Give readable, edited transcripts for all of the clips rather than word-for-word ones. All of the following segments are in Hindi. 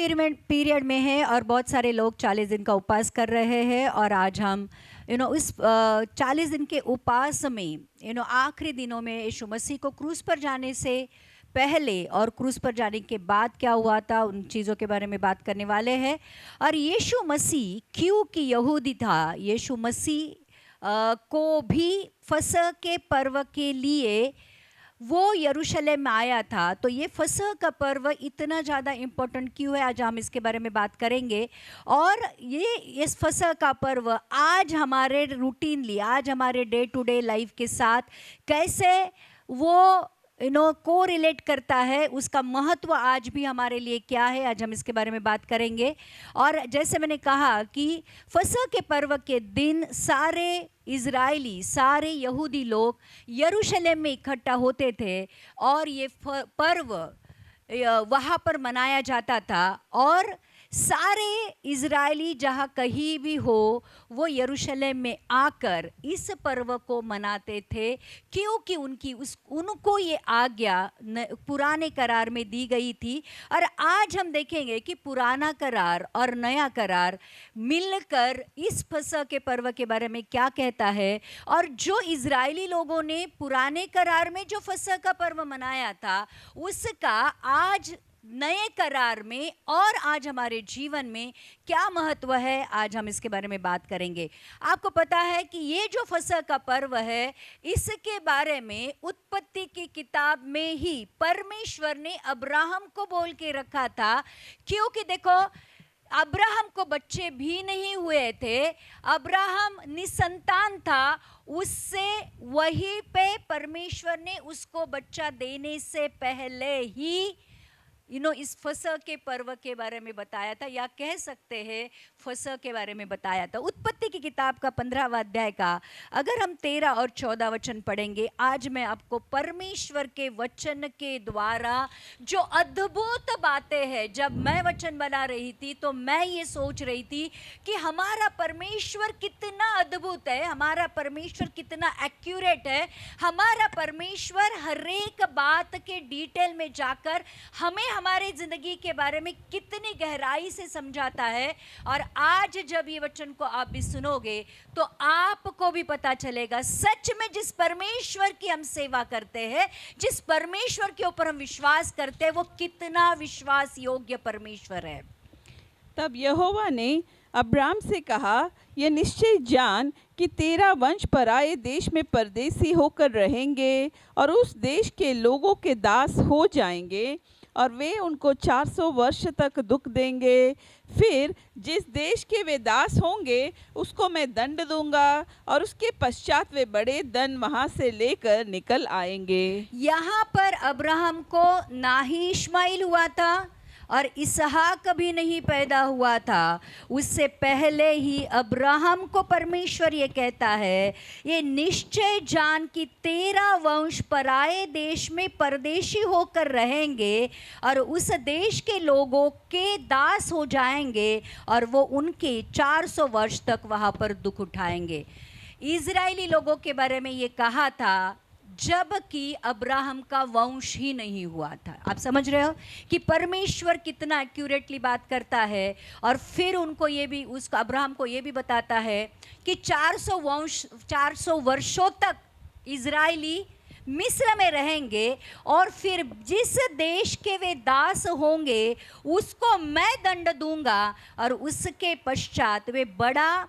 पीरियड में है और बहुत सारे लोग 40 दिन का उपवास कर रहे हैं। और आज हम इस 40 दिन के उपवास में आखिरी दिनों में यीशु मसीह को क्रूस पर जाने से पहले और क्रूस पर जाने के बाद क्या हुआ था, उन चीज़ों के बारे में बात करने वाले हैं। और यीशु मसीह क्योंकि यहूदी था, यीशु मसीह को भी फसह के पर्व के लिए वो यरूशलेम में आया था। तो ये फसह का पर्व इतना ज़्यादा इम्पोर्टेंट क्यों है, आज हम इसके बारे में बात करेंगे। और ये इस फसह का पर्व आज हमारे रूटीनली, आज हमारे डे टू डे लाइफ के साथ कैसे वो को रिलेट करता है, उसका महत्व आज भी हमारे लिए क्या है, आज हम इसके बारे में बात करेंगे। और जैसे मैंने कहा कि फसह के पर्व के दिन सारे इज़राइली, सारे यहूदी लोग यरूशलेम में इकट्ठा होते थे और ये पर्व वहाँ पर मनाया जाता था। और सारे इज़राइली जहाँ कहीं भी हो वो यरूशलेम में आकर इस पर्व को मनाते थे, क्योंकि उनको ये आज्ञा पुराने करार में दी गई थी। और आज हम देखेंगे कि पुराना करार और नया करार मिलकर इस फसह के पर्व के बारे में क्या कहता है। और जो इज़राइली लोगों ने पुराने करार में जो फसह का पर्व मनाया था, उसका आज नए करार में और आज हमारे जीवन में क्या महत्व है, आज हम इसके बारे में बात करेंगे। आपको पता है कि ये जो फसह का पर्व है, इसके बारे में उत्पत्ति की किताब में ही परमेश्वर ने अब्राहम को बोल के रखा था। क्योंकि देखो, अब्राहम को बच्चे भी नहीं हुए थे, अब्राहम निसंतान था। उससे वहीं पे परमेश्वर ने उसको बच्चा देने से पहले ही इस फसह के पर्व के बारे में बताया था, या कह सकते हैं फसह के बारे में बताया था। उत्पत्ति की किताब का 15वां अध्याय का अगर हम 13 और 14 वचन पढ़ेंगे, आज मैं आपको परमेश्वर के वचन के द्वारा जो अद्भुत बातें हैं, जब मैं वचन बना रही थी तो मैं ये सोच रही थी कि हमारा परमेश्वर कितना अद्भुत है, हमारा परमेश्वर कितना एक्यूरेट है, हमारा परमेश्वर हर एक बात के डिटेल में जाकर हमें हमारे जिंदगी के बारे में कितनी गहराई से समझाता है। और आज जब ये वचन को आप भी सुनोगे तो आपको भी पता चलेगा सच में जिस परमेश्वर की हम सेवा करते हैं, जिस परमेश्वर के ऊपर हम विश्वास करते हैं, वो कितना विश्वास योग्य परमेश्वर है। तब यहोवा ने अब्राम से कहा, यह निश्चय जान कि तेरा वंश पराए देश में परदेसी होकर रहेंगे और उस देश के लोगों के दास हो जाएंगे और वे उनको 400 वर्ष तक दुख देंगे। फिर जिस देश के वे दास होंगे उसको मैं दंड दूंगा और उसके पश्चात वे बड़े धन वहाँ से लेकर निकल आएंगे। यहाँ पर अब्राहम को ना ही इश्माइल हुआ था और इसहाक भी नहीं पैदा हुआ था। उससे पहले ही अब्राहम को परमेश्वर ये कहता है, ये निश्चय जान कि तेरा वंश पराए देश में परदेशी होकर रहेंगे और उस देश के लोगों के दास हो जाएंगे और वो उनके 400 वर्ष तक वहाँ पर दुख उठाएंगे। इज़राइली लोगों के बारे में ये कहा था जबकि अब्राहम का वंश ही नहीं हुआ था। आप समझ रहे हो कि परमेश्वर कितना एक्यूरेटली बात करता है। और फिर उनको ये भी, उसको अब्राहम को ये भी बताता है कि 400 वर्षों तक इज़राइली मिस्र में रहेंगे और फिर जिस देश के वे दास होंगे उसको मैं दंड दूंगा और उसके पश्चात वे बड़ा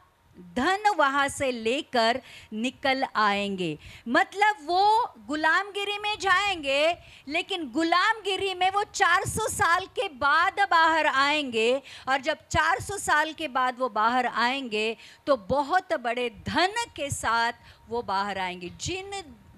धन वहां से लेकर निकल आएंगे। मतलब वो गुलामगिरी में जाएंगे, लेकिन गुलामगिरी में वो 400 साल के बाद बाहर आएंगे और जब 400 साल के बाद वो बाहर आएंगे तो बहुत बड़े धन के साथ वो बाहर आएंगे।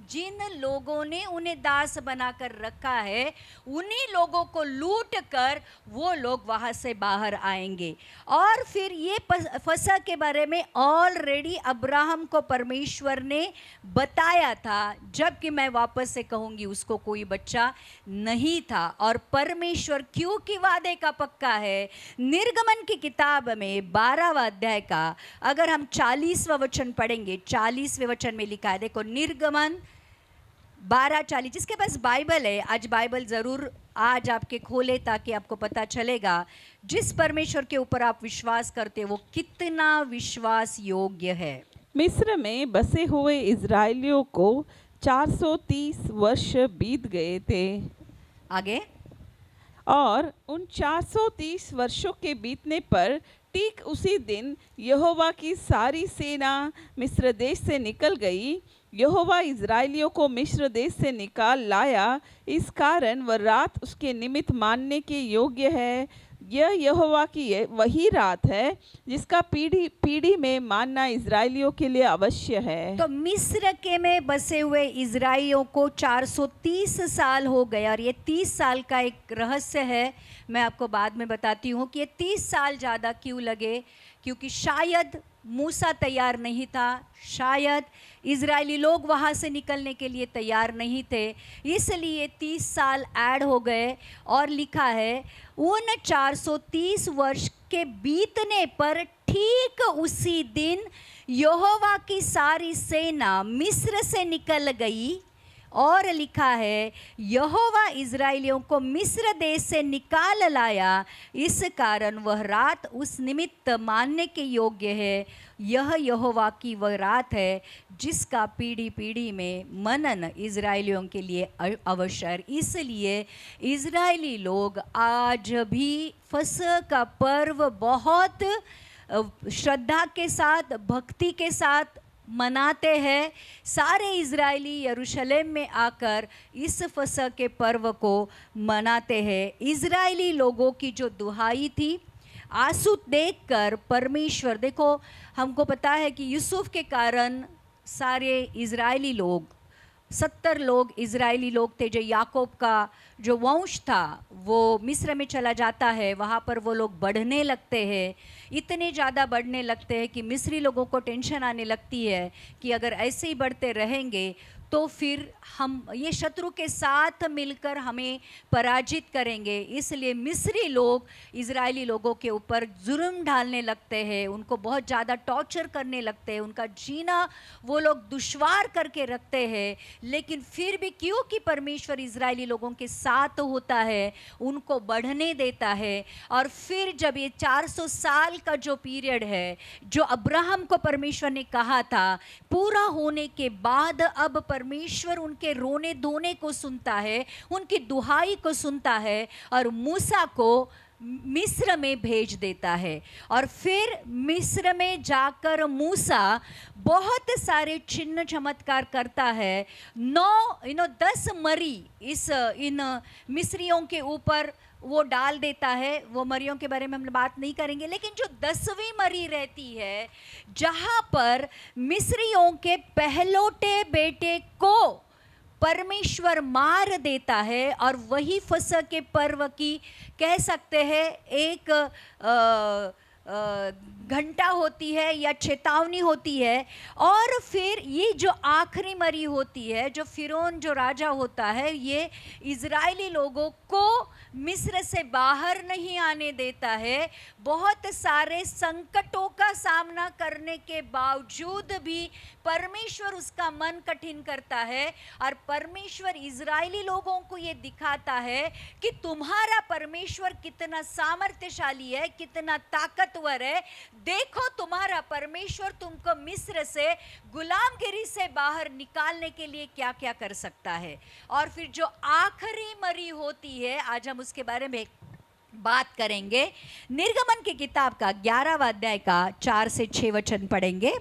जिन लोगों ने उन्हें दास बनाकर रखा है, उन्हीं लोगों को लूट कर वो लोग वहाँ से बाहर आएंगे। और फिर ये फसह के बारे में ऑलरेडी अब्राहम को परमेश्वर ने बताया था, जबकि मैं वापस से कहूँगी उसको कोई बच्चा नहीं था। और परमेश्वर क्योंकि वादे का पक्का है, निर्गमन की किताब में 12वां अध्याय का अगर हम 40वां वचन पढ़ेंगे, 40वें वचन में लिखा है, देखो निर्गमन 12:40। जिसके पास बाइबल है आज बाइबल ज़रूर आज आपके खोले ताकि आपको पता चलेगा जिस परमेश्वर के ऊपर आप विश्वास करते हो वो कितना विश्वास योग्य है। मिस्र में बसे हुए इज़राइलियों को 430 वर्ष बीत गए थे आगे और उन 430 वर्षों के बीतने पर ठीक उसी दिन यहोवा की सारी सेना मिस्र देश से निकल गई। यहोवा इज़राइलियों को मिस्र देश से निकाल लाया, इस कारण वह रात उसके निमित्त मानने के योग्य है। यह यहोवा की वही रात है जिसका पीढ़ी पीढ़ी में मानना इज़राइलियों के लिए अवश्य है। तो मिस्र के में बसे हुए इज़राइलियों को 430 साल हो गए और ये 30 साल का एक रहस्य है, मैं आपको बाद में बताती हूँ कि ये 30 साल ज़्यादा क्यों लगे। क्योंकि शायद मूसा तैयार नहीं था, शायद इज़राइली लोग वहाँ से निकलने के लिए तैयार नहीं थे, इसलिए 30 साल ऐड हो गए। और लिखा है उन 430 वर्ष के बीतने पर ठीक उसी दिन यहोवा की सारी सेना मिस्र से निकल गई। और लिखा है यहोवा इज़राइलियों को मिस्र देश से निकाल लाया, इस कारण वह रात उस निमित्त मानने के योग्य है। यह यहोवा की वह रात है जिसका पीढ़ी पीढ़ी में मनन इज़राइलियों के लिए अवसर। इसलिए इज़राइली लोग आज भी फसह का पर्व बहुत श्रद्धा के साथ, भक्ति के साथ मनाते हैं। सारे इज़राइली यरूशलेम में आकर इस फसह के पर्व को मनाते हैं। इज़राइली लोगों की जो दुहाई थी, आंसू देखकर परमेश्वर, देखो हमको पता है कि यूसुफ के कारण सारे इज़राइली लोग 70 लोग इज़राइली लोग थे, जो याकूब का जो वंश था वो मिस्र में चला जाता है। वहाँ पर वो लोग बढ़ने लगते हैं, इतने ज़्यादा बढ़ने लगते हैं कि मिस्री लोगों को टेंशन आने लगती है कि अगर ऐसे ही बढ़ते रहेंगे तो फिर हम ये शत्रु के साथ मिलकर हमें पराजित करेंगे। इसलिए मिस्री लोग इज़राइली लोगों के ऊपर जुर्म डालने लगते हैं, उनको बहुत ज़्यादा टॉर्चर करने लगते हैं, उनका जीना वो लोग दुश्वार करके रखते हैं। लेकिन फिर भी क्योंकि परमेश्वर इज़राइली लोगों के साथ होता है, उनको बढ़ने देता है। और फिर जब ये 400 साल का जो पीरियड है जो अब्राहम को परमेश्वर ने कहा था पूरा होने के बाद, अब परमेश्वर उनके रोने धोने को सुनता है, उनकी दुहाई को सुनता है और मूसा को मिस्र में भेज देता है। और फिर मिस्र में जाकर मूसा बहुत सारे चिन्ह चमत्कार करता है। 10 मरी इन मिस्रियों के ऊपर वो डाल देता है। वो मरियों के बारे में हम बात नहीं करेंगे, लेकिन जो 10वीं मरी रहती है जहाँ पर मिस्रियों के पहलौठे बेटे को परमेश्वर मार देता है, और वही फसह के पर्व की कह सकते हैं एक घंटा होती है या चेतावनी होती है। और फिर ये जो आखिरी मरी होती है, जो फिरौन जो राजा होता है, ये इज़राइली लोगों को मिस्र से बाहर नहीं आने देता है। बहुत सारे संकटों का सामना करने के बावजूद भी परमेश्वर उसका मन कठिन करता है, और परमेश्वर इज़राइली लोगों को ये दिखाता है कि तुम्हारा परमेश्वर कितना सामर्थ्यशाली है, कितना ताकतवर है। देखो तुम्हारा परमेश्वर तुमको मिस्र से, गुलामगिरी से बाहर निकालने के लिए क्या क्या कर सकता है। और फिर जो आखिरी मरी होती है, आज हम उसके बारे में बात करेंगे। निर्गमन की किताब का 11वां अध्याय का 4 से 6 वचन पढ़ेंगे।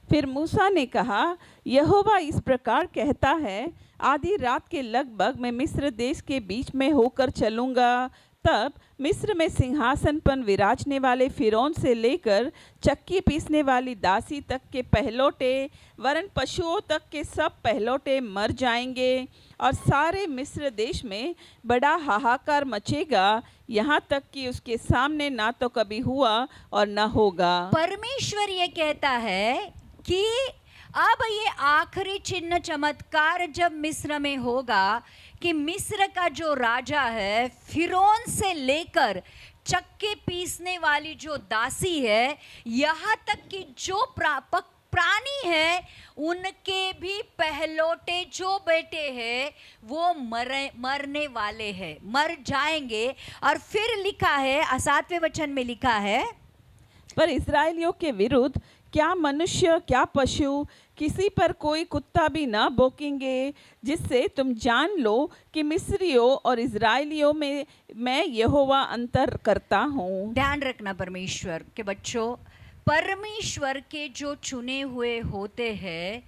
फिर मूसा ने कहा, यहोवा इस प्रकार कहता है, आधी रात के लगभग मैं मिस्र देश के बीच में होकर चलूँगा। तब मिस्र में सिंहासन पर विराजने वाले फिरौन से लेकर चक्की पीसने वाली दासी तक के पहलौठे, वरन पशुओं तक के सब पहलौठे मर जाएंगे, और सारे मिस्र देश में बड़ा हाहाकार मचेगा, यहाँ तक कि उसके सामने ना तो कभी हुआ और न होगा। परमेश्वर ये कहता है कि अब ये आखिरी चिन्ह चमत्कार जब मिस्र में होगा कि मिस्र का जो राजा है, फिरौन से लेकर चक्के पीसने वाली जो दासी है, यहाँ तक कि जो प्राणी है उनके भी पहलौठे जो बेटे हैं वो मरने वाले हैं, मर जाएंगे। और फिर लिखा है 7वें वचन में लिखा है, पर इस्राएलियों के विरुद्ध क्या मनुष्य क्या पशु किसी पर कोई कुत्ता भी न भौंकेंगे, जिससे तुम जान लो कि मिस्रियों और इस्राएलियों में मैं यहोवा अंतर करता हूँ। ध्यान रखना परमेश्वर के बच्चों, परमेश्वर के जो चुने हुए होते हैं,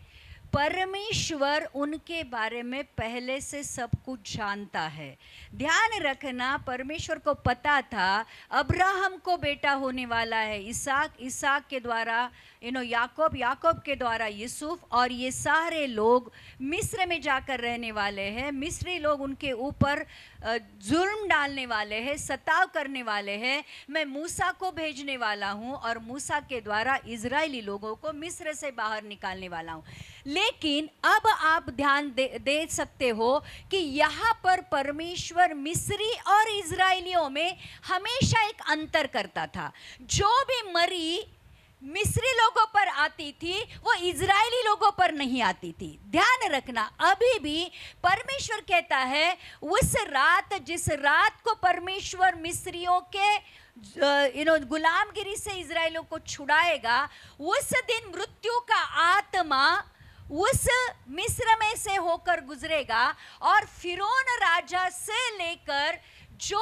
परमेश्वर उनके बारे में पहले से सब कुछ जानता है। ध्यान रखना, परमेश्वर को पता था अब्राहम को बेटा होने वाला है इसहाक, इसहाक के द्वारा याकूब, याकूब के द्वारा यूसुफ, और ये सारे लोग मिस्र में जाकर रहने वाले हैं। मिस्री लोग उनके ऊपर जुर्म डालने वाले हैं, सताव करने वाले हैं। मैं मूसा को भेजने वाला हूँ और मूसा के द्वारा इजरायली लोगों को मिस्र से बाहर निकालने वाला हूँ। लेकिन अब आप ध्यान दे सकते हो कि यहाँ पर परमेश्वर मिस्री और इजरायलियों में हमेशा एक अंतर करता था। जो भी मरी मिस्री लोगों पर आती थी वो इजरायली लोगों पर नहीं आती थी। ध्यान रखना, अभी भी परमेश्वर कहता है उस रात, जिस रात को परमेश्वर मिस्रियों के गुलामगिरी से इजरायलियों को छुड़ाएगा, उस दिन मृत्यु का आत्मा उस मिस्र में से होकर गुजरेगा और फिरौन राजा से लेकर जो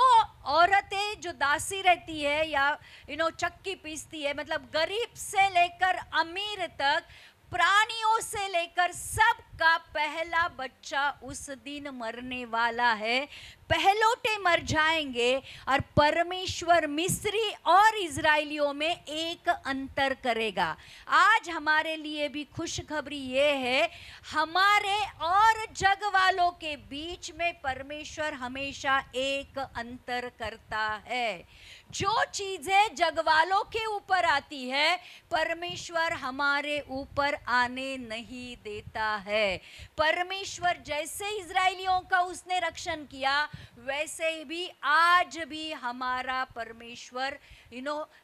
औरतें जो दासी रहती है या चक्की पीसती है, मतलब गरीब से लेकर अमीर तक, प्राणियों से लेकर सबका पहला बच्चा उस दिन मरने वाला है। पहलौठे मर जाएंगे और परमेश्वर मिस्री और इजरायलियों में एक अंतर करेगा। आज हमारे लिए भी खुशखबरी ये है, हमारे और जग वालों के बीच में परमेश्वर हमेशा एक अंतर करता है। जो चीजें जग वालों के ऊपर आती है परमेश्वर हमारे ऊपर आने नहीं देता है। परमेश्वर जैसे इजरायलियों का उसने रक्षण किया, वैसे भी आज भी हमारा परमेश्वर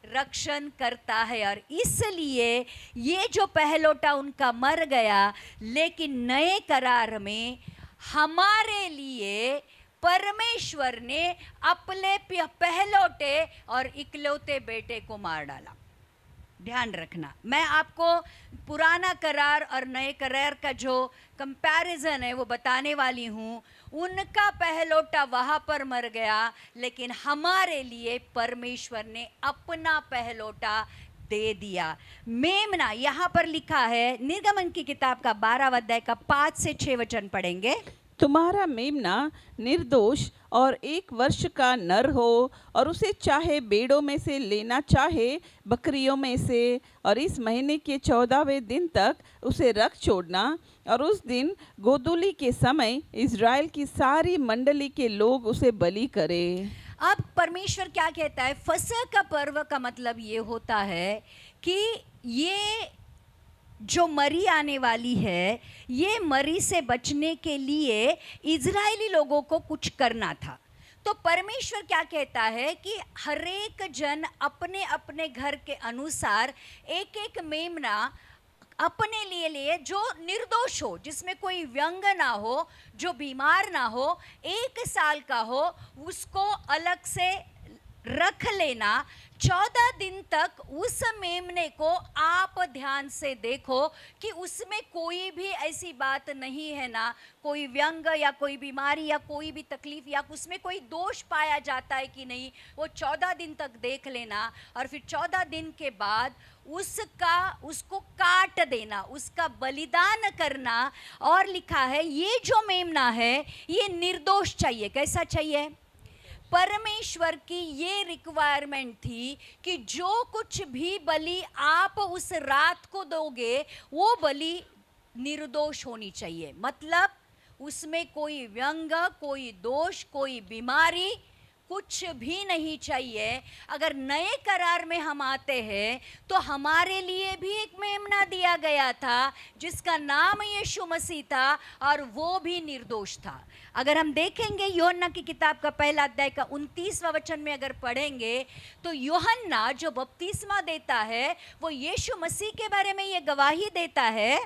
रक्षण करता है। और इसलिए ये जो पहलौठा उनका मर गया, लेकिन नए करार में हमारे लिए परमेश्वर ने अपने पहलौठे और इकलौते बेटे को मार डाला। ध्यान रखना, मैं आपको पुराना करार और नए करार का जो कंपैरिजन है वो बताने वाली हूँ। उनका पहलौठा वहां पर मर गया, लेकिन हमारे लिए परमेश्वर ने अपना पहलौठा दे दिया। मेमना यहाँ पर लिखा है, निर्गमन की किताब का 12वां अध्याय का 5 से 6 वचन पढ़ेंगे। तुम्हारा मेमना निर्दोष और 1 वर्ष का नर हो, और उसे चाहे बेड़ों में से लेना चाहे बकरियों में से, और इस महीने के 14वें दिन तक उसे रख छोड़ना। और उस दिन गोधूली के समय इज़राइल की सारी मंडली के लोग उसे बलि करें। अब परमेश्वर क्या कहता है, फसह का पर्व का मतलब ये होता है कि ये जो मरी आने वाली है, ये मरी से बचने के लिए इजरायली लोगों को कुछ करना था। तो परमेश्वर क्या कहता है कि हर एक जन अपने अपने घर के अनुसार एक एक मेमना अपने लिए जो निर्दोष हो, जिसमें कोई व्यंग ना हो, जो बीमार ना हो, 1 साल का हो, उसको अलग से रख लेना। 14 दिन तक उस मेमने को आप ध्यान से देखो कि उसमें कोई भी ऐसी बात नहीं है ना, कोई व्यंग या कोई बीमारी या कोई भी तकलीफ या उसमें कोई दोष पाया जाता है कि नहीं, वो 14 दिन तक देख लेना। और फिर 14 दिन के बाद उसको काट देना, उसका बलिदान करना। और लिखा है ये जो मेमना है ये निर्दोष चाहिए। कैसा चाहिए? परमेश्वर की ये रिक्वायरमेंट थी कि जो कुछ भी बलि आप उस रात को दोगे वो बलि निर्दोष होनी चाहिए। मतलब उसमें कोई व्यंग, कोई दोष, कोई बीमारी कुछ भी नहीं चाहिए। अगर नए करार में हम आते हैं तो हमारे लिए भी एक मेमना दिया गया था जिसका नाम यीशु मसीह था और वो भी निर्दोष था। अगर हम देखेंगे यूहन्ना की किताब का पहला अध्याय का 29वां वचन में अगर पढ़ेंगे तो यूहन्ना जो बपतिस्मा देता है वो यीशु मसीह के बारे में ये गवाही देता है।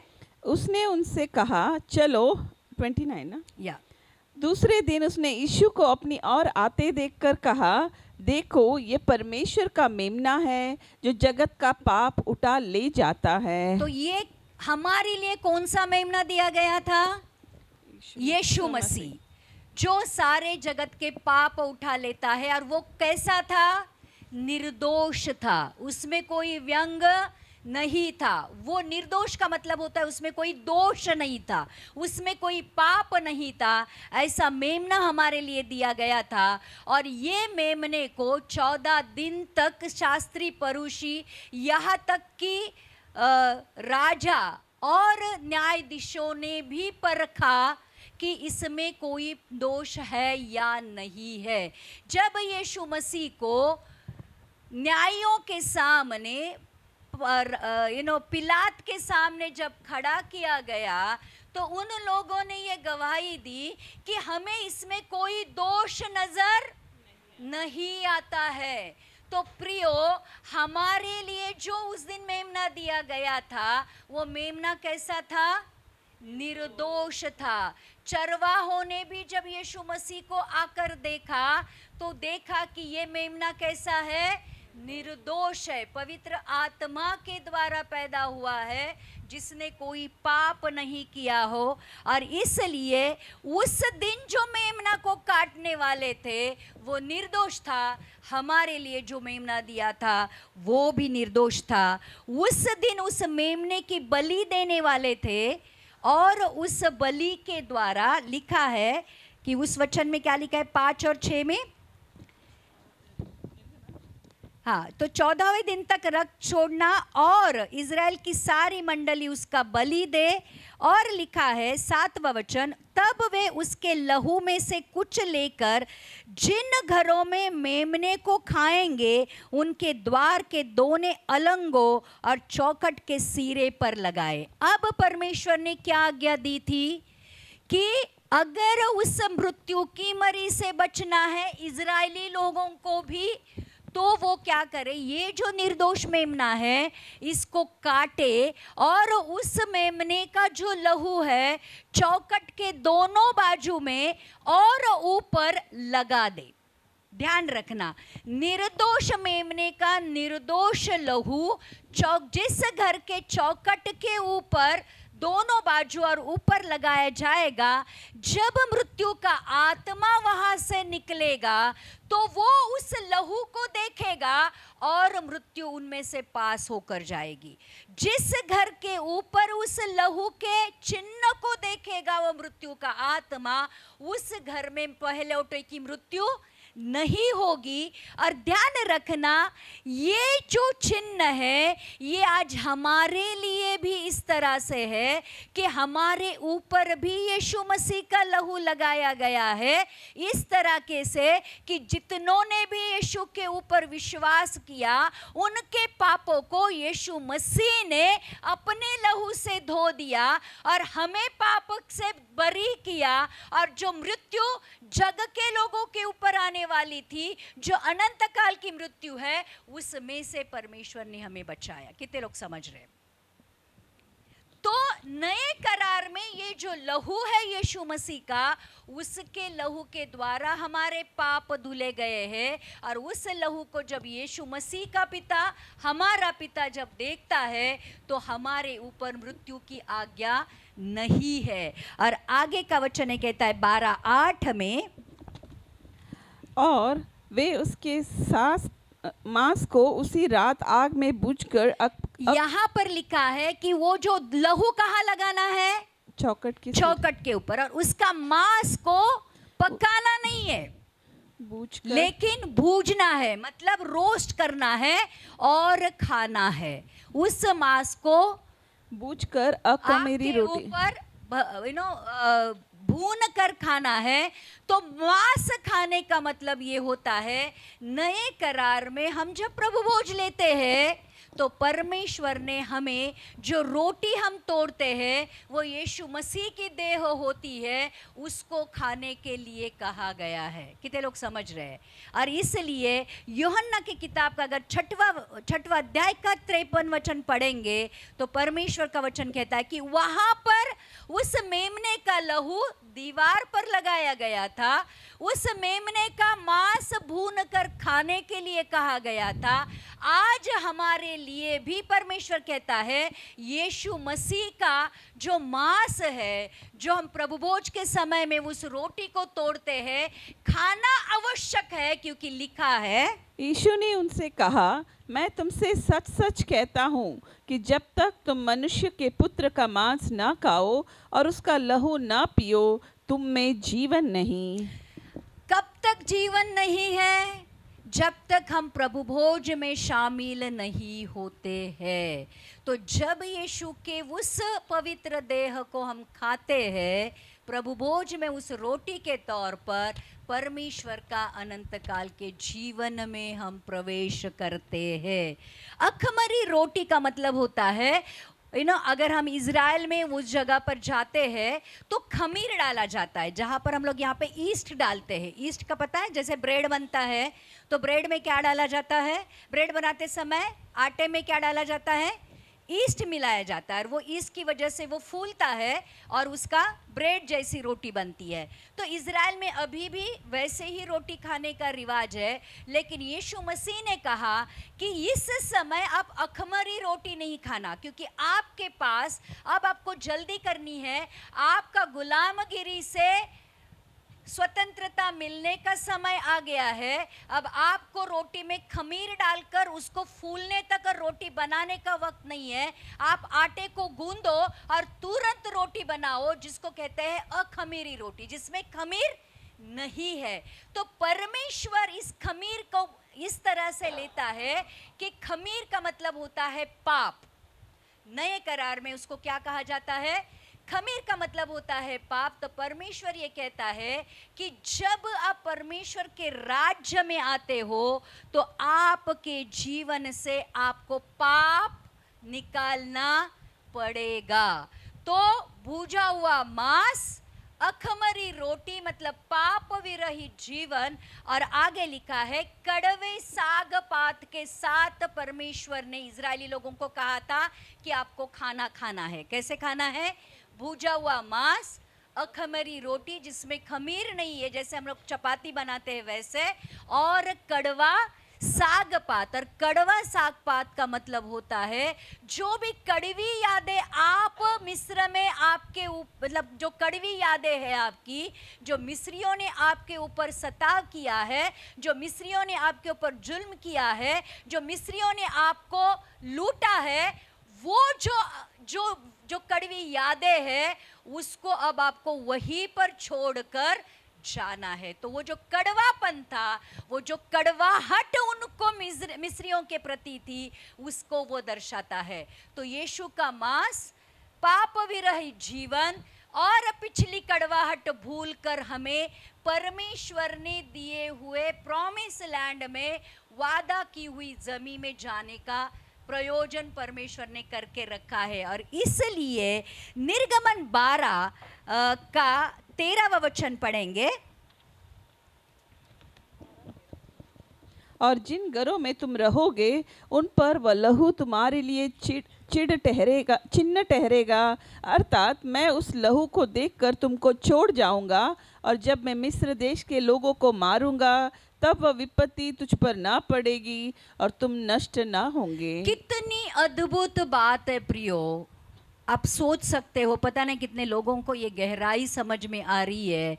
उसने उनसे कहा, चलो 29 ना। या दूसरे दिन उसने यीशु को अपनी ओर आते देखकर कहा, देखो ये परमेश्वर का मेमना है जो जगत का पाप उठा ले जाता है। तो ये हमारे लिए कौन सा मेमना दिया गया था? यीशु मसीह जो सारे जगत के पाप उठा लेता है। और वो कैसा था? निर्दोष था, उसमें कोई व्यंग नहीं था। वो निर्दोष का मतलब होता है उसमें कोई दोष नहीं था, उसमें कोई पाप नहीं था। ऐसा मेमना हमारे लिए दिया गया था। और ये मेमने को 14 दिन तक शास्त्री परुषी यहाँ तक कि राजा और न्यायाधीशों ने भी परखा कि इसमें कोई दोष है या नहीं है। जब यीशु मसीह को न्यायों के सामने पिलात के सामने जब खड़ा किया गया तो उन लोगों ने ये गवाही दी कि हमें इसमें कोई दोष नजर नहीं आता है। तो प्रियो, हमारे लिए जो उस दिन मेमना दिया गया था वो मेमना कैसा था? निर्दोष था। चरवाहों ने भी जब यीशु मसीह को आकर देखा तो देखा कि ये मेमना कैसा है? निर्दोष है, पवित्र आत्मा के द्वारा पैदा हुआ है जिसने कोई पाप नहीं किया हो। और इसलिए उस दिन जो मेमना को काटने वाले थे वो निर्दोष था। हमारे लिए जो मेमना दिया था वो भी निर्दोष था। उस दिन उस मेमने की बलि देने वाले थे और उस बलि के द्वारा लिखा है कि उस वचन में क्या लिखा है 5 और 6 में? हाँ, तो 14वें दिन तक रक्त छोड़ना और इज़राइल की सारी मंडली उसका बलि दे। और लिखा है 7वां वचन, तब वे उसके लहू में से कुछ लेकर जिन घरों में मेमने को खाएंगे उनके द्वार के दोने अलंगों और चौखट के सिरे पर लगाए। अब परमेश्वर ने क्या आज्ञा दी थी कि अगर उस मृत्यु की मरी से बचना है इजरायली लोगों को भी, तो वो क्या करे? ये जो निर्दोष मेमना है इसको काटे और उस मेमने का जो लहू है चौखट के दोनों बाजू में और ऊपर लगा दे। ध्यान रखना, निर्दोष मेमने का निर्दोष लहू जिस घर के चौखट के ऊपर दोनों बाजू और ऊपर लगाया जाएगा, जब मृत्यु का आत्मा वहां से निकलेगा तो वो उस लहू को देखेगा और मृत्यु उनमें से पास होकर जाएगी। जिस घर के ऊपर उस लहू के चिन्ह को देखेगा वो मृत्यु का आत्मा, उस घर में पहले उठे की मृत्यु नहीं होगी। और ध्यान रखना, ये जो चिन्ह है ये आज हमारे लिए भी इस तरह से है कि हमारे ऊपर भी यीशु मसीह का लहू लगाया गया है, इस तरह के से कि जितनों ने भी यीशु के ऊपर विश्वास किया उनके पापों को यीशु मसीह ने अपने लहू से धो दिया और हमें पाप से बरी किया। और जो मृत्यु जग के लोगों के ऊपर आने वाली थी, जो अनंत काल की मृत्यु है, उसमें से परमेश्वर ने हमें बचाया। कितने लोग समझ रहे हैं? तो नए करार में ये जो लहू है यीशु मसीह का, उसके लहू के द्वारा हमारे पाप धुले गए हैं। और उस लहू को जब यीशु मसीह का पिता, हमारा पिता जब देखता है तो हमारे ऊपर मृत्यु की आज्ञा नहीं है। और आगे का वचन है कहता है 12:8 में, और वे उसके मांस को उसी रात आग में भूनकर यहाँ पर लिखा है कि वो जो लहू कहाँ लगाना है? चौखट के ऊपर। और उसका मांस को पकाना नहीं है, लेकिन भूजना है, मतलब रोस्ट करना है और खाना है। उस मांस को भूनकर अख़मीरी रोटी ऊपर भून कर खाना है, तो मांस खाने का मतलब ये होता है, नए करार में हम जब प्रभु भोज लेते हैं तो परमेश्वर ने हमें जो रोटी हम तोड़ते हैं वो यीशु मसीह की देह होती है, उसको खाने के लिए कहा गया है। कितने लोग समझ रहे हैं? और इसलिए यूहन्ना की किताब का अगर छठवा अध्याय का 53 वचन पढ़ेंगे तो परमेश्वर का वचन कहता है कि वहां पर उस मेमने का लहू दीवार पर लगाया गया था, उस मेमने का मांस भून कर खाने के लिए कहा गया था। आज हमारे लिए भी परमेश्वर कहता है यीशु मसीह का जो मांस है, जो हम प्रभु भोज के समय में उस रोटी को तोड़ते हैं, खाना आवश्यक है, क्योंकि लिखा है। यीशु ने उनसे कहा, मैं तुमसे सच सच कहता हूँ कि जब तक तुम मनुष्य के पुत्र का मांस ना खाओ और उसका लहू ना पियो, तुम में जीवन नहीं। कब तक जीवन नहीं है? जब तक हम प्रभु भोज में शामिल नहीं होते हैं। तो जब यीशु के उस पवित्र देह को हम खाते हैं प्रभु भोज में उस रोटी के तौर पर, परमेश्वर का अनंत काल के जीवन में हम प्रवेश करते हैं। अखमरी रोटी का मतलब होता है, अगर हम इज़राइल में उस जगह पर जाते हैं तो खमीर डाला जाता है, जहाँ पर हम लोग यहाँ पे ईस्ट डालते हैं। ईस्ट का पता है? जैसे ब्रेड बनता है तो ब्रेड में क्या डाला जाता है? ब्रेड बनाते समय आटे में क्या डाला जाता है? ईस्ट मिलाया जाता है, और वो ईस्ट की वजह से वो फूलता है और उसका ब्रेड जैसी रोटी बनती है। तो इज़राइल में अभी भी वैसे ही रोटी खाने का रिवाज है, लेकिन यीशु मसीह ने कहा कि इस समय आप अखमरी रोटी नहीं खाना, क्योंकि आपके पास अब आपको जल्दी करनी है, आपका गुलामगिरी से स्वतंत्रता मिलने का समय आ गया है। अब आपको रोटी में खमीर डालकर उसको फूलने तक और रोटी बनाने का वक्त नहीं है। आप आटे को गूंदो और तुरंत रोटी बनाओ, जिसको कहते हैं अखमीरी रोटी, जिसमें खमीर नहीं है। तो परमेश्वर इस खमीर को इस तरह से लेता है कि खमीर का मतलब होता है पाप। नए करार में उसको क्या कहा जाता है? खमीर का मतलब होता है पाप। तो परमेश्वर ये कहता है कि जब आप परमेश्वर के राज्य में आते हो तो आपके जीवन से आपको पाप निकालना पड़ेगा। तो भूजा हुआ मांस, अखमरी रोटी मतलब पाप विरहित जीवन, और आगे लिखा है कड़वे साग पात के साथ परमेश्वर ने इजरायली लोगों को कहा था कि आपको खाना खाना है। कैसे खाना है? भूजा हुआ मांस, अखमरी रोटी जिसमें खमीर नहीं है, जैसे हम लोग चपाती बनाते हैं वैसे, और कड़वा साग पात। और कड़वा साग पात का मतलब होता है जो भी कड़वी यादें आप मिस्र में आपके मतलब जो कड़वी यादें हैं आपकी, जो मिस्रियों ने आपके ऊपर सताव किया है, जो मिस्रियों ने आपके ऊपर जुल्म किया है, जो मिस्रियों ने आपको लूटा है, वो जो कड़वी यादें हैं उसको अब आपको वहीं पर छोड़कर जाना है। तो वो जो कड़वापन था, वो जो कड़वाहट उनको मिस्रियों के प्रति थी, उसको वो दर्शाता है। तो यीशु का मांस पाप विरहित जीवन और पिछली कड़वाहट भूलकर हमें परमेश्वर ने दिए हुए प्रॉमिस लैंड में वादा की हुई जमीन में जाने का प्रयोजन परमेश्वर ने करके रखा है। और इसलिए निर्गमन 12 का 13वां वचन पढ़ेंगे। और जिन घरों में तुम रहोगे उन पर वह लहू तुम्हारे लिए चिन्ह ठहरेगा, अर्थात मैं उस लहू को देखकर तुमको छोड़ जाऊंगा, और जब मैं मिस्र देश के लोगों को मारूंगा तब वह विपत्ति तुझ पर ना पड़ेगी और तुम नष्ट ना होंगे। कितनी अद्भुत बात है प्रियो। आप सोच सकते हो, पता नहीं कितने लोगों को ये गहराई समझ में आ रही है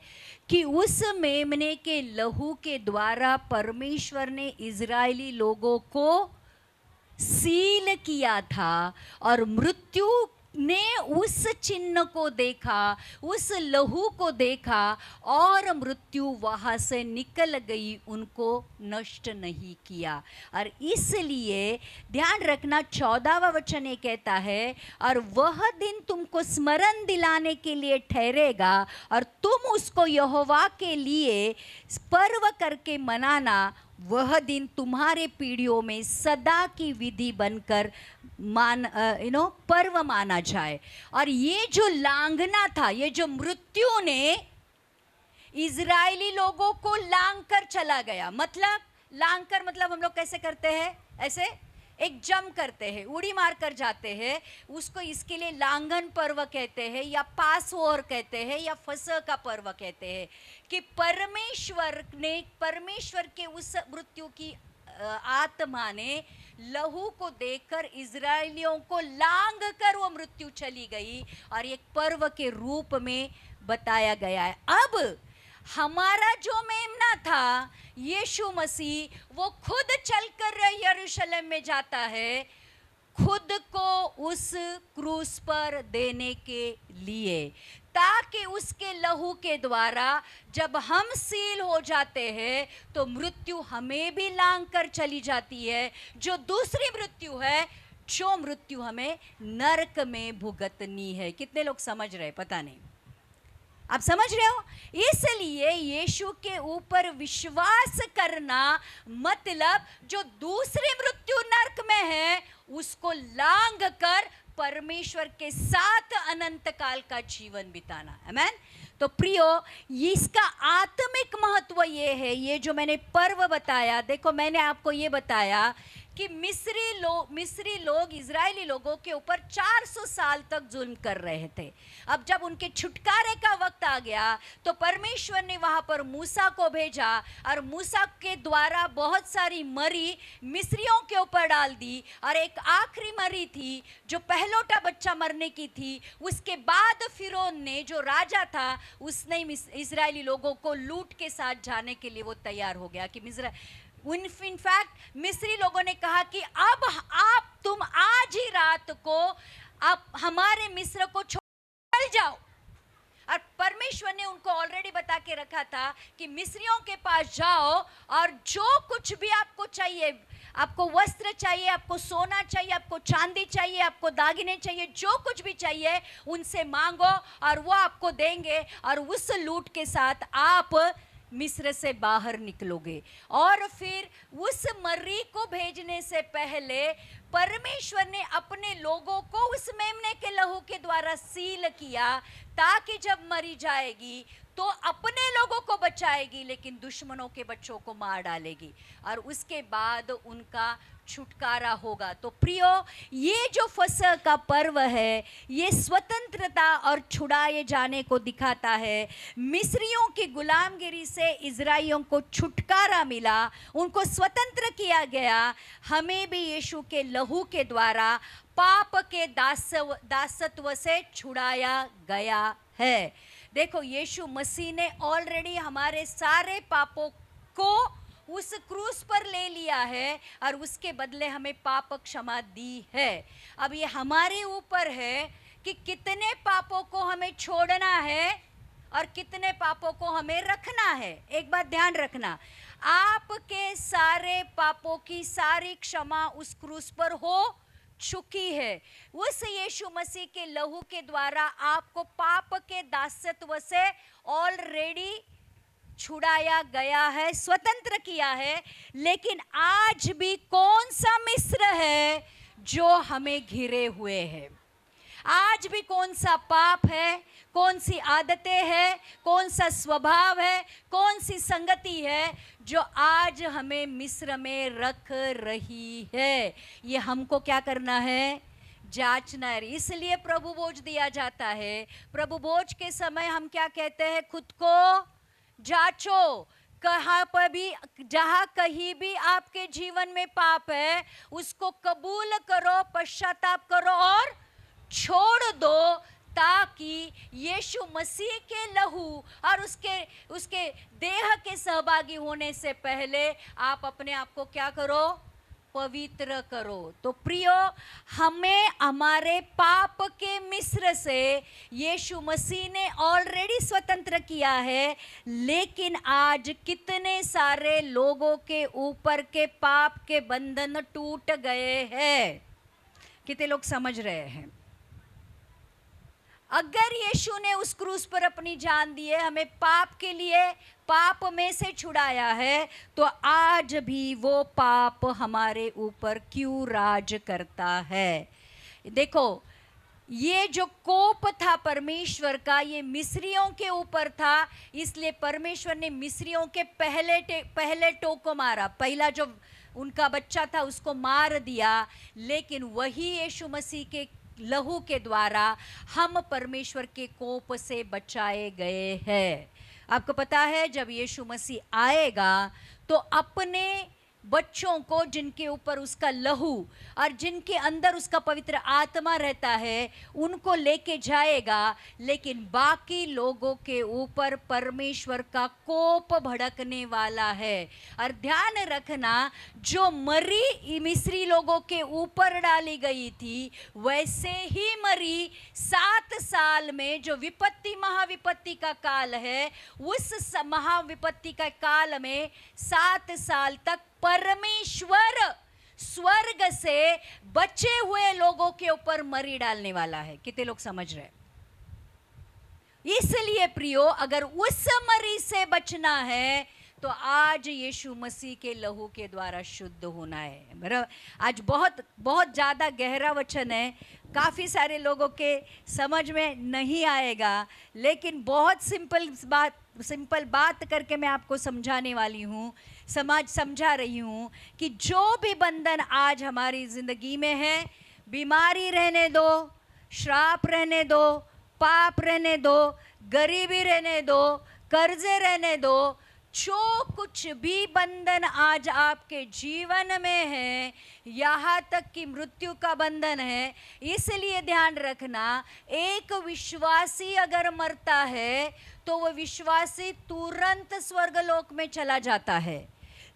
कि उस मेमने के लहू के द्वारा परमेश्वर ने इजरायली लोगों को सील किया था और मृत्यु ने उस चिन्ह को देखा, उस लहू को देखा और मृत्यु वहाँ से निकल गई, उनको नष्ट नहीं किया। और इसलिए ध्यान रखना 14वां वचन ये कहता है, और वह दिन तुमको स्मरण दिलाने के लिए ठहरेगा और तुम उसको यहोवा के लिए पर्व करके मनाना। वह दिन तुम्हारे पीढ़ियों में सदा की विधि बनकर पर्व माना जाए। और ये जो लांघना था, ये जो मृत्यु ने इजरायली लोगों को लांग कर चला गया, मतलब लांग कर मतलब हम लोग कैसे करते हैं, ऐसे एक जंप करते हैं, उड़ी मार कर जाते हैं, उसको इसके लिए लांघन पर्व कहते हैं या पास ओवर कहते हैं या फसह का पर्व कहते हैं, कि परमेश्वर के उस मृत्यु की आत्मा ने लहू को देखकर इजरायलियों को लांग कर वो मृत्यु चली गई और एक पर्व के रूप में बताया गया है। अब हमारा जो मेमना था यीशु मसीह, वो खुद चलकर यरूशलेम में जाता है, खुद को उस क्रूस पर देने के लिए, ताकि उसके लहू के द्वारा जब हम सील हो जाते हैं तो मृत्यु हमें भी लांग कर चली जाती है, जो दूसरी मृत्यु है, जो मृत्यु हमें नरक में भुगतनी है। कितने लोग समझ रहे, पता नहीं, आप समझ रहे हो? इसलिए यीशु के ऊपर विश्वास करना मतलब जो दूसरी मृत्यु नरक में है उसको लांग कर परमेश्वर के साथ अनंत काल का जीवन बिताना। आमेन। तो प्रियो, इसका आत्मिक महत्व ये है, ये जो मैंने पर्व बताया, देखो मैंने आपको ये बताया कि मिस्री लोग इजरायली लोगों के ऊपर 400 साल तक जुल्म कर रहे थे। अब जब उनके छुटकारे का वक्त आ गया तो परमेश्वर ने वहां पर मूसा को भेजा और मूसा के द्वारा बहुत सारी मरी मिस्रियों के ऊपर डाल दी, और एक आखिरी मरी थी जो पहलोटा बच्चा मरने की थी। उसके बाद फिरौन ने, जो राजा था, उसने इजरायली लोगों को लूट के साथ जाने के लिए वो तैयार हो गया कि इनफैक्ट मिस्री लोगों ने कहा कि अब तुम आज ही रात को आप हमारे मिस्र को छोड़ जाओ। और परमेश्वर ने उनको ऑलरेडी बता के रखा था कि मिस्रियों के पास जाओ और जो कुछ भी आपको चाहिए, आपको वस्त्र चाहिए, आपको सोना चाहिए, आपको चांदी चाहिए, आपको दागिने चाहिए, जो कुछ भी चाहिए उनसे मांगो और वो आपको देंगे, और उस लूट के साथ आप मिस्र से बाहर निकलोगे। और फिर उस मर्री को भेजने से पहले परमेश्वर ने अपने लोगों को उस मेमने के लहू के द्वारा सील किया, ताकि जब मरी जाएगी तो अपने लोगों को बचाएगी लेकिन दुश्मनों के बच्चों को मार डालेगी, और उसके बाद उनका छुटकारा होगा। तो प्रियो, ये जो फसह का पर्व है ये स्वतंत्रता और छुड़ाए जाने को दिखाता है। मिस्रियों की गुलामगिरी से इजराइलियों को छुटकारा मिला, उनको स्वतंत्र किया गया। हमें भी यीशु के लहू के द्वारा पाप के दासत्व से छुड़ाया गया है। देखो, यीशु मसीह ने ऑलरेडी हमारे सारे पापों को उस क्रूस पर ले लिया है और उसके बदले हमें पाप क्षमा दी है। अब ये हमारे ऊपर है कि कितने पापों को हमें छोड़ना है और कितने पापों को हमें रखना है। एक बात ध्यान रखना, आपके सारे पापों की सारी क्षमा उस क्रूस पर हो चुकी है। उस यीशु मसीह के लहू के द्वारा आपको पाप के दासत्व से ऑलरेडी छुड़ाया गया है, स्वतंत्र किया है। लेकिन आज भी कौन सा मिस्र है जो हमें घिरे हुए है? आज भी कौन सा पाप है, कौन सी आदतें हैं, कौन सा स्वभाव है, कौन सी संगति है जो आज हमें मिस्र में रख रही है? ये हमको क्या करना है? जांचना है। इसलिए प्रभु भोज दिया जाता है। प्रभु भोज के समय हम क्या कहते हैं? खुद को जांचो, कहाँ पर भी, जहाँ कहीं भी आपके जीवन में पाप है उसको कबूल करो, पश्चाताप करो और छोड़ दो, ताकि यीशु मसीह के लहू और उसके देह के सहभागी होने से पहले आप अपने आप को क्या करो? पवित्र करो। तो प्रियो, हमें हमारे पाप के मिस्र से यीशु मसीह ने ऑलरेडी स्वतंत्र किया है, लेकिन आज कितने सारे लोगों के ऊपर के पाप के बंधन टूट गए हैं। कितने लोग समझ रहे हैं? अगर यीशु ने उस क्रूस पर अपनी जान दी है, हमें पाप के लिए, पाप में से छुड़ाया है, तो आज भी वो पाप हमारे ऊपर क्यों राज करता है? देखो, ये जो कोप था परमेश्वर का, ये मिस्रियों के ऊपर था, इसलिए परमेश्वर ने मिस्रियों के पहले टोक को मारा, पहला जो उनका बच्चा था उसको मार दिया। लेकिन वही यीशु मसीह के लहू के द्वारा हम परमेश्वर के कोप से बचाए गए हैं। आपको पता है, जब यीशु मसीह आएगा तो अपने बच्चों को, जिनके ऊपर उसका लहू और जिनके अंदर उसका पवित्र आत्मा रहता है, उनको लेके जाएगा, लेकिन बाकी लोगों के ऊपर परमेश्वर का कोप भड़कने वाला है। और ध्यान रखना, जो मरी मिस्री लोगों के ऊपर डाली गई थी, वैसे ही मरी 7 साल में, जो विपत्ति महाविपत्ति का काल है, उस महाविपत्ति का काल में 7 साल तक परमेश्वर स्वर्ग से बचे हुए लोगों के ऊपर मरी डालने वाला है। कितने लोग समझ रहे हैं? इसलिए प्रियो, अगर उस मरी से बचना है तो आज यीशु मसीह के लहू के द्वारा शुद्ध होना है। बराबर? आज बहुत बहुत ज़्यादा गहरा वचन है, काफ़ी सारे लोगों के समझ में नहीं आएगा, लेकिन बहुत सिंपल बात करके मैं आपको समझाने वाली हूँ, समझा रही हूँ कि जो भी बंधन आज हमारी ज़िंदगी में है, बीमारी रहने दो, श्राप रहने दो, पाप रहने दो, गरीबी रहने दो, कर्जे रहने दो, जो कुछ भी बंधन आज आपके जीवन में है, यहाँ तक कि मृत्यु का बंधन है, इसलिए ध्यान रखना, एक विश्वासी अगर मरता है तो वह विश्वासी तुरंत स्वर्गलोक में चला जाता है,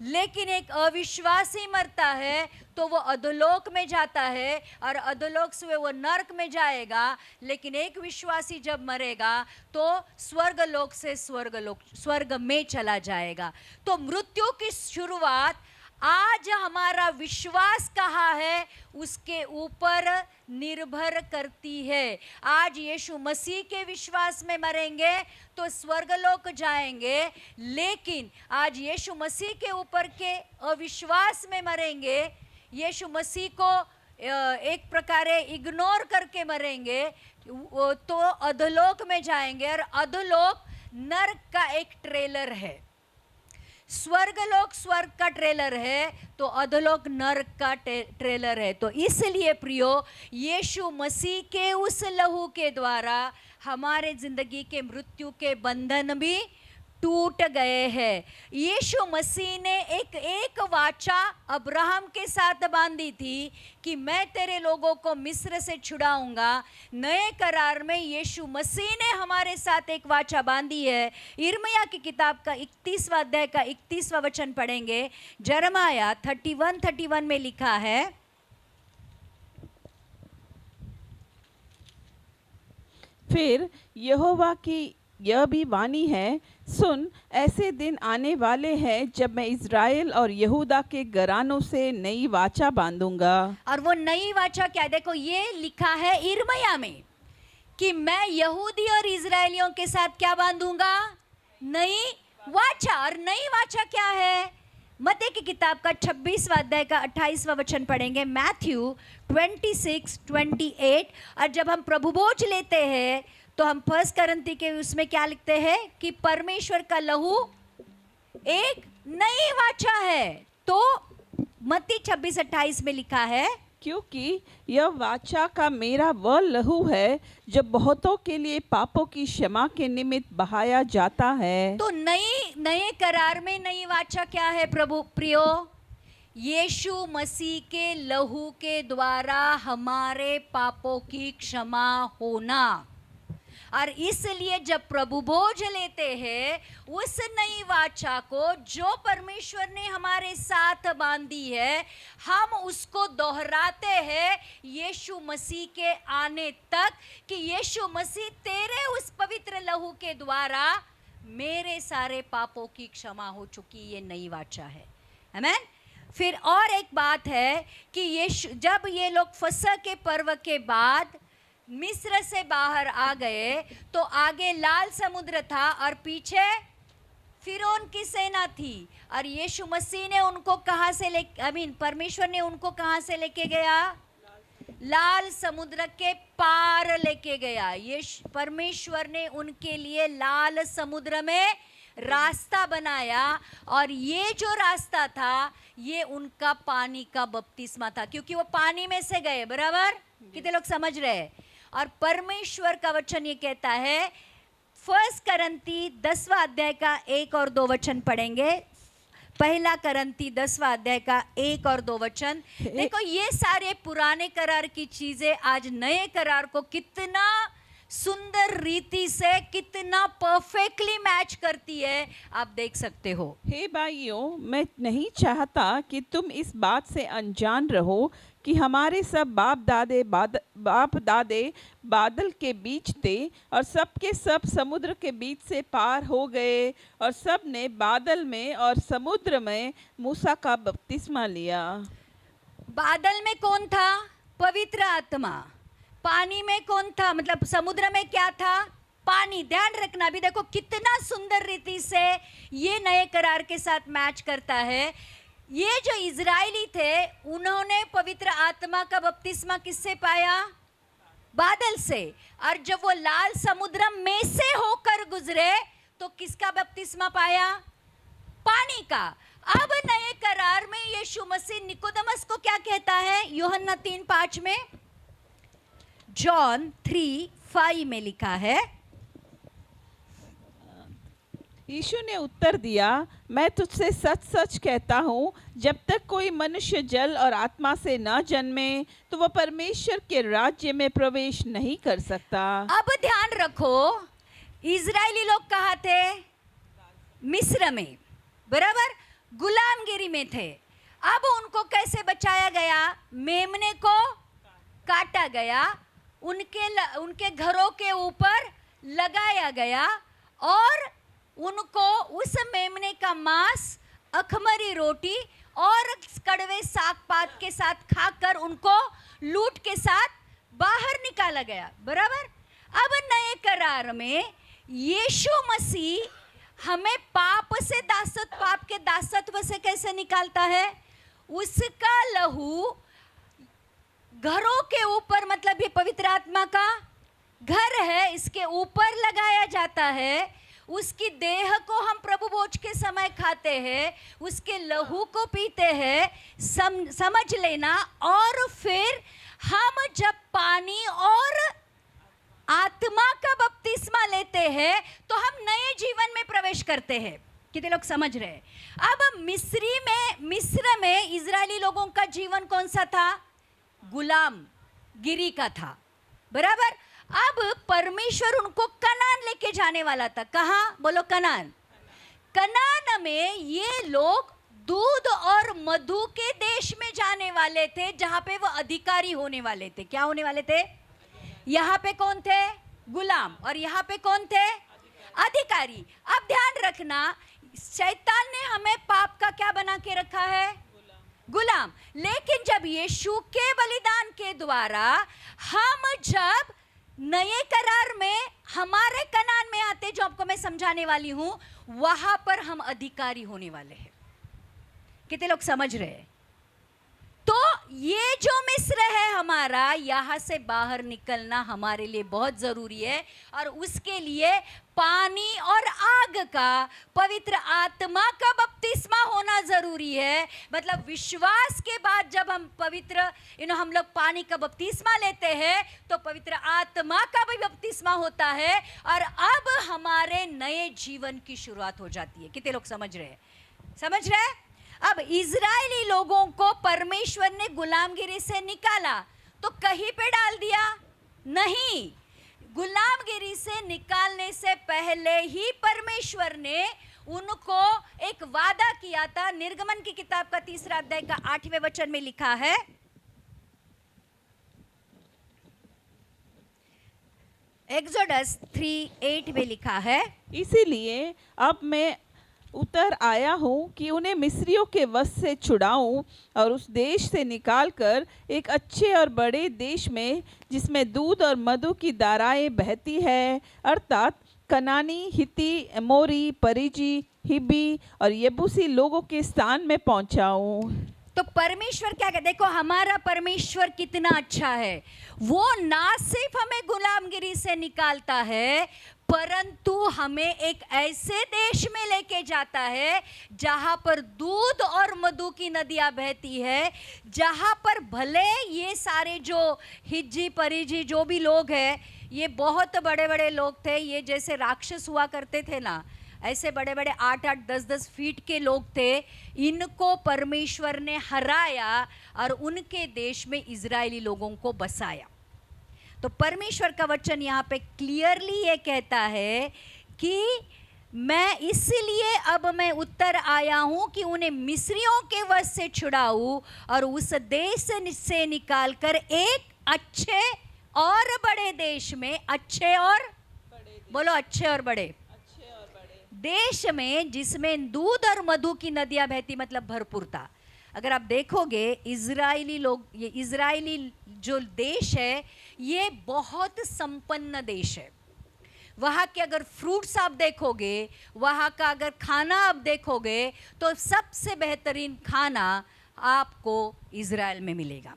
लेकिन एक अविश्वासी मरता है तो वो अधोलोक में जाता है, और अधोलोक से वो नरक में जाएगा। लेकिन एक विश्वासी जब मरेगा तो स्वर्गलोक से स्वर्ग में चला जाएगा। तो मृत्यु की शुरुआत आज हमारा विश्वास कहाँ है उसके ऊपर निर्भर करती है। आज यीशु मसीह के विश्वास में मरेंगे तो स्वर्गलोक जाएंगे, लेकिन आज यीशु मसीह के ऊपर के अविश्वास में मरेंगे, यीशु मसीह को एक प्रकार इग्नोर करके मरेंगे, तो अधोलोक में जाएंगे। और अधोलोक नरक का एक ट्रेलर है, स्वर्गलोक स्वर्ग का ट्रेलर है, तो अधोलोक नरक का ट्रेलर है। तो इसलिए प्रियो, यीशु मसीह के उस लहू के द्वारा हमारे जिंदगी के मृत्यु के बंधन भी टूट गए हैं। यीशु मसीह ने एक वाचा अब्राहम के साथ बांधी थी कि मैं तेरे लोगों को मिस्र से छुड़ाऊंगा। नए करार में यीशु मसीह ने हमारे साथ एक वाचा बांधी है। यिर्मयाह की किताब का 31वां अध्याय का 31वां वचन पढ़ेंगे। यिर्मयाह 31:31 में लिखा है, फिर यहोवा की यह भी वाणी है, सुन, ऐसे दिन आने वाले हैं जब मैं इज़राइल और यहूदा के घरानों से नई वाचा बांधूंगा। और वो नई वाचा क्या? देखो, ये लिखा है यिर्मयाह में कि मैं यहूदी और इज़राइलियों के साथ क्या बांधूंगा? नई वाचा। और नई वाचा क्या है? मत्ती की किताब का 26वां अध्याय का 28वां वचन पढ़ेंगे। मैथ्यू 26:28। और जब हम प्रभु भोज लेते हैं तो हम 1 करंती के उसमें क्या लिखते हैं कि परमेश्वर का लहू एक नई वाचा है। तो मत्ती 26:28 में लिखा है, क्योंकि यह वाचा का मेरा वह लहू है जो बहुतों के लिए पापों की क्षमा के निमित्त बहाया जाता है। तो नए करार में नई वाचा क्या है प्रभु प्रियो? यीशु मसीह के लहू के द्वारा हमारे पापों की क्षमा होना। और इसलिए जब प्रभु भोज लेते हैं उस नई वाचा को जो परमेश्वर ने हमारे साथ बांधी है, हम उसको दोहराते हैं यीशु मसीह के आने तक, कि यीशु मसीह तेरे उस पवित्र लहू के द्वारा मेरे सारे पापों की क्षमा हो चुकी। ये नई वाचा है। आमेन। फिर और एक बात है कि यीशु, जब ये लोग फसह के पर्व के बाद मिस्र से बाहर आ गए तो आगे लाल समुद्र था और पीछे फिरौन की सेना थी, और यीशु मसीह ने उनको कहां से परमेश्वर ने उनको कहां से लेके गया? लाल समुद्र के पार लेके गया। परमेश्वर ने उनके लिए लाल समुद्र में रास्ता बनाया, और ये जो रास्ता था ये उनका पानी का बपतिस्मा था, क्योंकि वो पानी में से गए। बराबर? कितने लोग समझ रहे हैं? और परमेश्वर का वचन ये कहता है, 1 करंती 10वां अध्याय का 1 और 2 वचन पढ़ेंगे। 1 करंती 10वां अध्याय का 1 और 2 वचन। देखो, ये सारे पुराने करार की चीजें आज नए करार को कितना सुंदर रीति से, कितना परफेक्टली मैच करती है, आप देख सकते हो। हे भाइयों, मैं नहीं चाहता कि तुम इस बात से अनजान रहो कि हमारे सब बाप दादे बादल के बीच थे, और सब के सब समुद्र के बीच से पार हो गए, और सब ने बादल में और समुद्र में मूसा का बपतिस्मा लिया। बादल में कौन था? पवित्र आत्मा। पानी में कौन था? मतलब समुद्र में क्या था? पानी। ध्यान रखना, अभी देखो कितना सुंदर रीति से ये नए करार के साथ मैच करता है। ये जो इजरायली थे उन्होंने पवित्र आत्मा का बपतिस्मा किससे पाया? बादल से। और जब वो लाल समुद्र में से होकर गुजरे तो किसका बपतिस्मा पाया? पानी का। अब नए करार में यीशु मसीह निकोदेमस को क्या कहता है? यूहन्ना 3:5 में, जॉन 3:5 में लिखा है, यीशु ने उत्तर दिया, मैं तुझसे सच सच कहता हूँ, जब तक कोई मनुष्य जल और आत्मा से न जन्मे तो वह परमेश्वर के राज्य में प्रवेश नहीं कर सकता। अब ध्यान रखो, इजरायली लोग कहाँ थे? मिस्र में। बराबर? गुलामगिरी में थे। अब उनको कैसे बचाया गया? मेमने को काटा गया, उनके घरों के ऊपर लगाया गया, और उनको उस मेमने का मांस, अखमरी रोटी और कड़वे साग पात के साथ खाकर उनको लूट के साथ बाहर निकाला गया। बराबर? अब नए करार में यीशु मसीह हमें पाप के दासत्व से कैसे निकालता है? उसका लहू घरों के ऊपर, मतलब ये पवित्र आत्मा का घर है, इसके ऊपर लगाया जाता है। उसकी देह को हम प्रभु भोज के समय खाते हैं, उसके लहू को पीते हैं, समझ लेना। और फिर हम जब पानी और आत्मा का बपतिस्मा लेते हैं तो हम नए जीवन में प्रवेश करते हैं। कितने लोग समझ रहे हैं? अब मिस्र में इजरायली लोगों का जीवन कौन सा था? गुलाम गिरी का था। बराबर? अब परमेश्वर उनको कनान लेके जाने वाला था। कहाँ? बोलो, कनान। कनान में ये लोग दूध और मधु के देश में जाने वाले थे, जहां पे वो अधिकारी होने वाले थे। क्या होने वाले थे? यहाँ पे कौन थे? गुलाम। और यहाँ पे कौन थे? अधिकारी। अब ध्यान रखना, शैतान ने हमें पाप का क्या बना के रखा है? गुलाम। लेकिन जब यीशु के बलिदान के द्वारा हम जब नए करार में हमारे कनान में आते, जो आपको मैं समझाने वाली हूं, वहां पर हम अधिकारी होने वाले हैं। कितने लोग समझ रहे हैं? तो ये जो मिस्र है हमारा, यहां से बाहर निकलना हमारे लिए बहुत जरूरी है, और उसके लिए पानी और आग का, पवित्र आत्मा का बपतिस्मा होना जरूरी है। मतलब विश्वास के बाद जब हम हम लोग पानी का बपतिस्मा लेते हैं तो पवित्र आत्मा का भी बपतिस्मा होता है, और अब हमारे नए जीवन की शुरुआत हो जाती है। कितने लोग समझ रहे हैं? समझ रहे हैं? अब इजरायली लोगों को परमेश्वर ने गुलामगिरी से निकाला तो कहीं पे डाल दिया? नहीं। गुलामगिरी से निकालने से पहले ही परमेश्वर ने उनको एक वादा किया था। निर्गमन की किताब का 3 अध्याय का 8वें वचन में लिखा है, एक्सोडस 3:8 में लिखा है, इसीलिए अब मैं उतर आया हूँ कि उन्हें मिस्रियों के वश से छुड़ाऊँ और उस देश से निकालकर एक अच्छे और बड़े देश में, जिसमें दूध और मधु की धाराएं बहती है, अर्थात कनानी, हिती, एमोरी, परिजी, हिब्बी और यबूसी लोगों के स्थान में पहुँचाऊँ। तो परमेश्वर क्या कहते, देखो हमारा परमेश्वर कितना अच्छा है। वो ना सिर्फ हमें गुलामगिरी से निकालता है, परंतु हमें एक ऐसे देश में लेके जाता है जहां पर दूध और मधु की नदियां बहती है, जहां पर भले ये सारे जो हिज्जी परिजी जो भी लोग हैं, ये बहुत बड़े बड़े लोग थे, ये जैसे राक्षस हुआ करते थे ना, ऐसे बड़े बड़े 8-8 10-10 फीट के लोग थे, इनको परमेश्वर ने हराया और उनके देश में इजरायली लोगों को बसाया। तो परमेश्वर का वचन यहाँ पे क्लियरली ये कहता है कि मैं इसलिए अब मैं उत्तर आया हूँ कि उन्हें मिस्रियों के वश से छुड़ाऊँ और उस देश से निकालकर एक अच्छे और बड़े देश में, अच्छे और बोलो अच्छे और बड़े देश में, जिसमें दूध और मधु की नदियां बहती, मतलब भरपूरता। अगर आप देखोगे इजरायली लोग, ये इजरायली जो देश है ये बहुत संपन्न देश है। वहाँ के अगर फ्रूट्स आप देखोगे, वहाँ का अगर खाना आप देखोगे, तो सबसे बेहतरीन खाना आपको इजराइल में मिलेगा,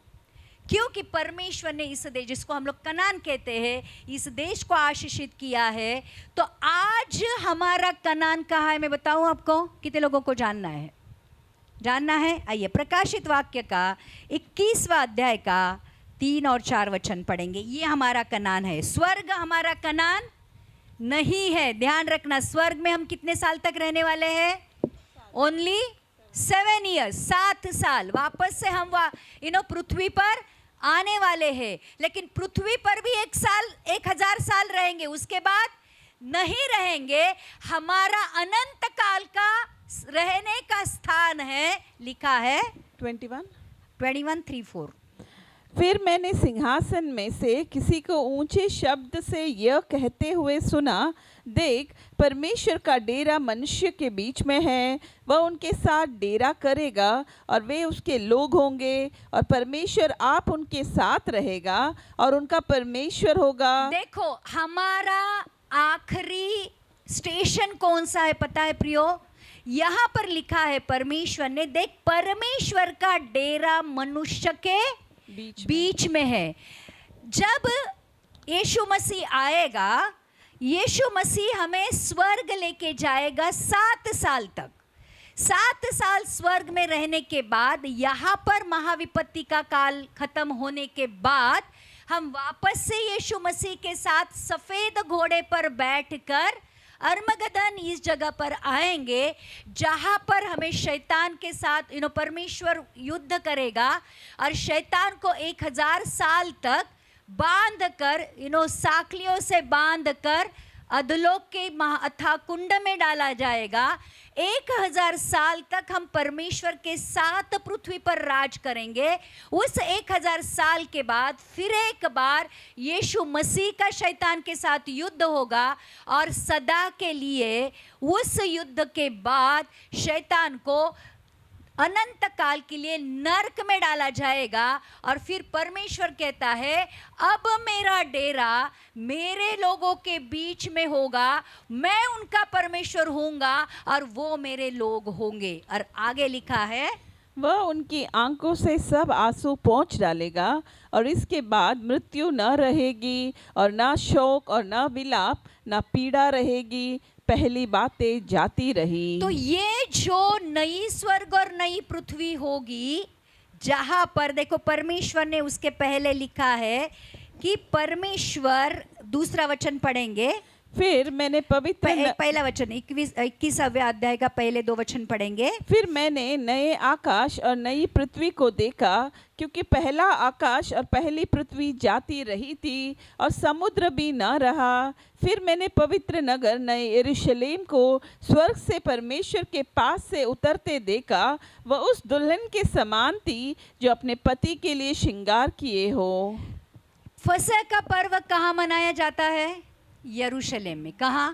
क्योंकि परमेश्वर ने इस देश, जिसको हम लोग कनान कहते हैं, इस देश को आशीषित किया है। तो आज हमारा कनान कहाँ है मैं बताऊं आपको, कितने लोगों को जानना है? जानना है? आइए प्रकाशित वाक्य का 21वां अध्याय का 3 और 4 वचन पढ़ेंगे। ये हमारा कनान है। स्वर्ग हमारा कनान नहीं है। ध्यान रखना, स्वर्ग में हम कितने साल तक रहने वाले हैं? ओनली 7 ईयर्स, 7 साल। वापस से हम पृथ्वी पर आने वाले हैं, लेकिन पृथ्वी पर भी 1000 साल रहेंगे, उसके बाद नहीं रहेंगे। हमारा अनंत काल का रहने का स्थान है, लिखा है 21:3-4। फिर मैंने सिंहासन में से किसी को ऊंचे शब्द से यह कहते हुए सुना, देख, परमेश्वर का डेरा मनुष्य के बीच में है, वह उनके साथ डेरा करेगा और वे उसके लोग होंगे, और परमेश्वर आप उनके साथ रहेगा और उनका परमेश्वर होगा। देखो हमारा आखिरी स्टेशन कौन सा है पता है प्रियो? यहाँ पर लिखा है परमेश्वर ने, देख परमेश्वर का डेरा मनुष्य के बीच में है। जब यीशु मसीह आएगा, यीशु मसीह हमें स्वर्ग लेके जाएगा 7 साल तक। 7 साल स्वर्ग में रहने के बाद, यहाँ पर महाविपत्ति का काल खत्म होने के बाद, हम वापस से यीशु मसीह के साथ सफेद घोड़े पर बैठकर अर्मगदन इस जगह पर आएंगे, जहां पर हमें शैतान के साथ परमेश्वर युद्ध करेगा और शैतान को 1000 साल तक बांध कर, साखलियों से बांध कर अधलोक के अथाह कुंड में डाला जाएगा। 1000 साल तक हम परमेश्वर के साथ पृथ्वी पर राज करेंगे। उस 1000 साल के बाद फिर एक बार यीशु मसीह का शैतान के साथ युद्ध होगा, और सदा के लिए उस युद्ध के बाद शैतान को अनंत काल के लिए नरक में डाला जाएगा। और फिर परमेश्वर कहता है, अब मेरा डेरा मेरे लोगों के बीच में होगा, मैं उनका परमेश्वर होऊंगा और वो मेरे लोग होंगे। और आगे लिखा है, वह उनकी आंखों से सब आंसू पोंछ डालेगा, और इसके बाद मृत्यु न रहेगी, और ना शोक और ना विलाप, ना पीड़ा रहेगी, पहली बातें जाती रही। तो ये जो नई स्वर्ग और नई पृथ्वी होगी, जहां पर देखो परमेश्वर ने उसके पहले लिखा है कि परमेश्वर, दूसरा वचन पढ़ेंगे, फिर मैंने पवित्र पहला वचन 21वें अध्याय का पहले 2 वचन पढ़ेंगे। फिर मैंने नए आकाश और नई पृथ्वी को देखा, क्योंकि पहला आकाश और पहली पृथ्वी जाती रही थी और समुद्र भी न रहा। फिर मैंने पवित्र नगर नए यरूशलेम को स्वर्ग से परमेश्वर के पास से उतरते देखा। वह उस दुल्हन के समान थी जो अपने पति के लिए श्रृंगार किए हो। फसह का पर्व कहाँ मनाया जाता है? यरूशलेम में। कहाँ?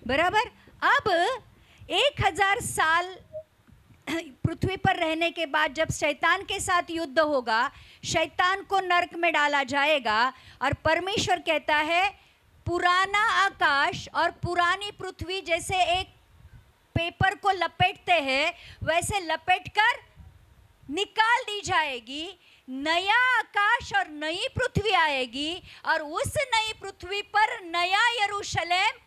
बराबर। अब 1000 साल पृथ्वी पर रहने के बाद जब शैतान के साथ युद्ध होगा, शैतान को नरक में डाला जाएगा और परमेश्वर कहता है पुराना आकाश और पुरानी पृथ्वी जैसे एक पेपर को लपेटते हैं वैसे लपेटकर निकाल दी जाएगी। नया आकाश और नई पृथ्वी आएगी और उस नई पृथ्वी पर नया यरूशलेम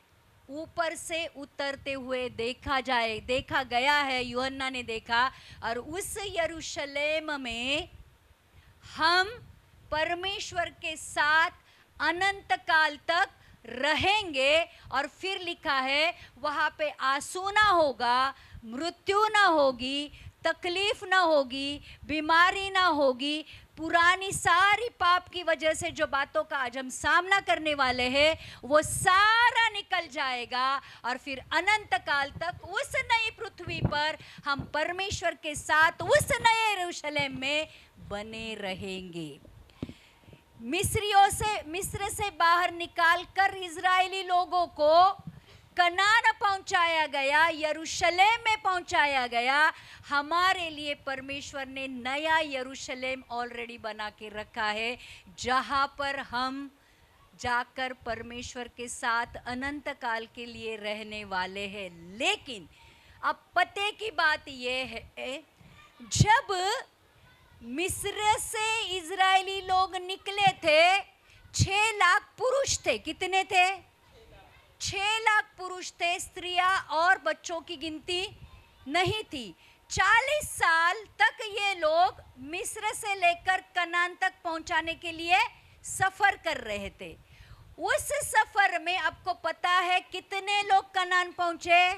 ऊपर से उतरते हुए देखा गया है। यूहन्ना ने देखा और उस यरूशलेम में हम परमेश्वर के साथ अनंत काल तक रहेंगे। और फिर लिखा है वहाँ पे आंसू ना होगा, मृत्यु ना होगी, तकलीफ ना होगी, बीमारी ना होगी। पुरानी सारी पाप की वजह से जो बातों का आज हम सामना करने वाले हैं वो सारा निकल जाएगा और फिर अनंत काल तक उस नई पृथ्वी पर हम परमेश्वर के साथ उस नए यरूशलेम में बने रहेंगे। मिस्र से बाहर निकालकर इजरायली लोगों को कनान पहुंचाया गया, यरूशलेम में पहुंचाया गया। हमारे लिए परमेश्वर ने नया यरूशलेम ऑलरेडी बना के रखा है जहां पर हम जाकर परमेश्वर के साथ अनंत काल के लिए रहने वाले हैं। लेकिन अब पते की बात यह है, जब मिस्र से इजरायली लोग निकले थे 6 लाख पुरुष थे। कितने थे? 6 लाख पुरुष थे, स्त्रियां और बच्चों की गिनती नहीं थी। 40 साल तक ये लोग मिस्र से लेकर कनान तक पहुंचाने के लिए सफर कर रहे थे। उस सफर में आपको पता है कितने लोग कनान पहुंचे?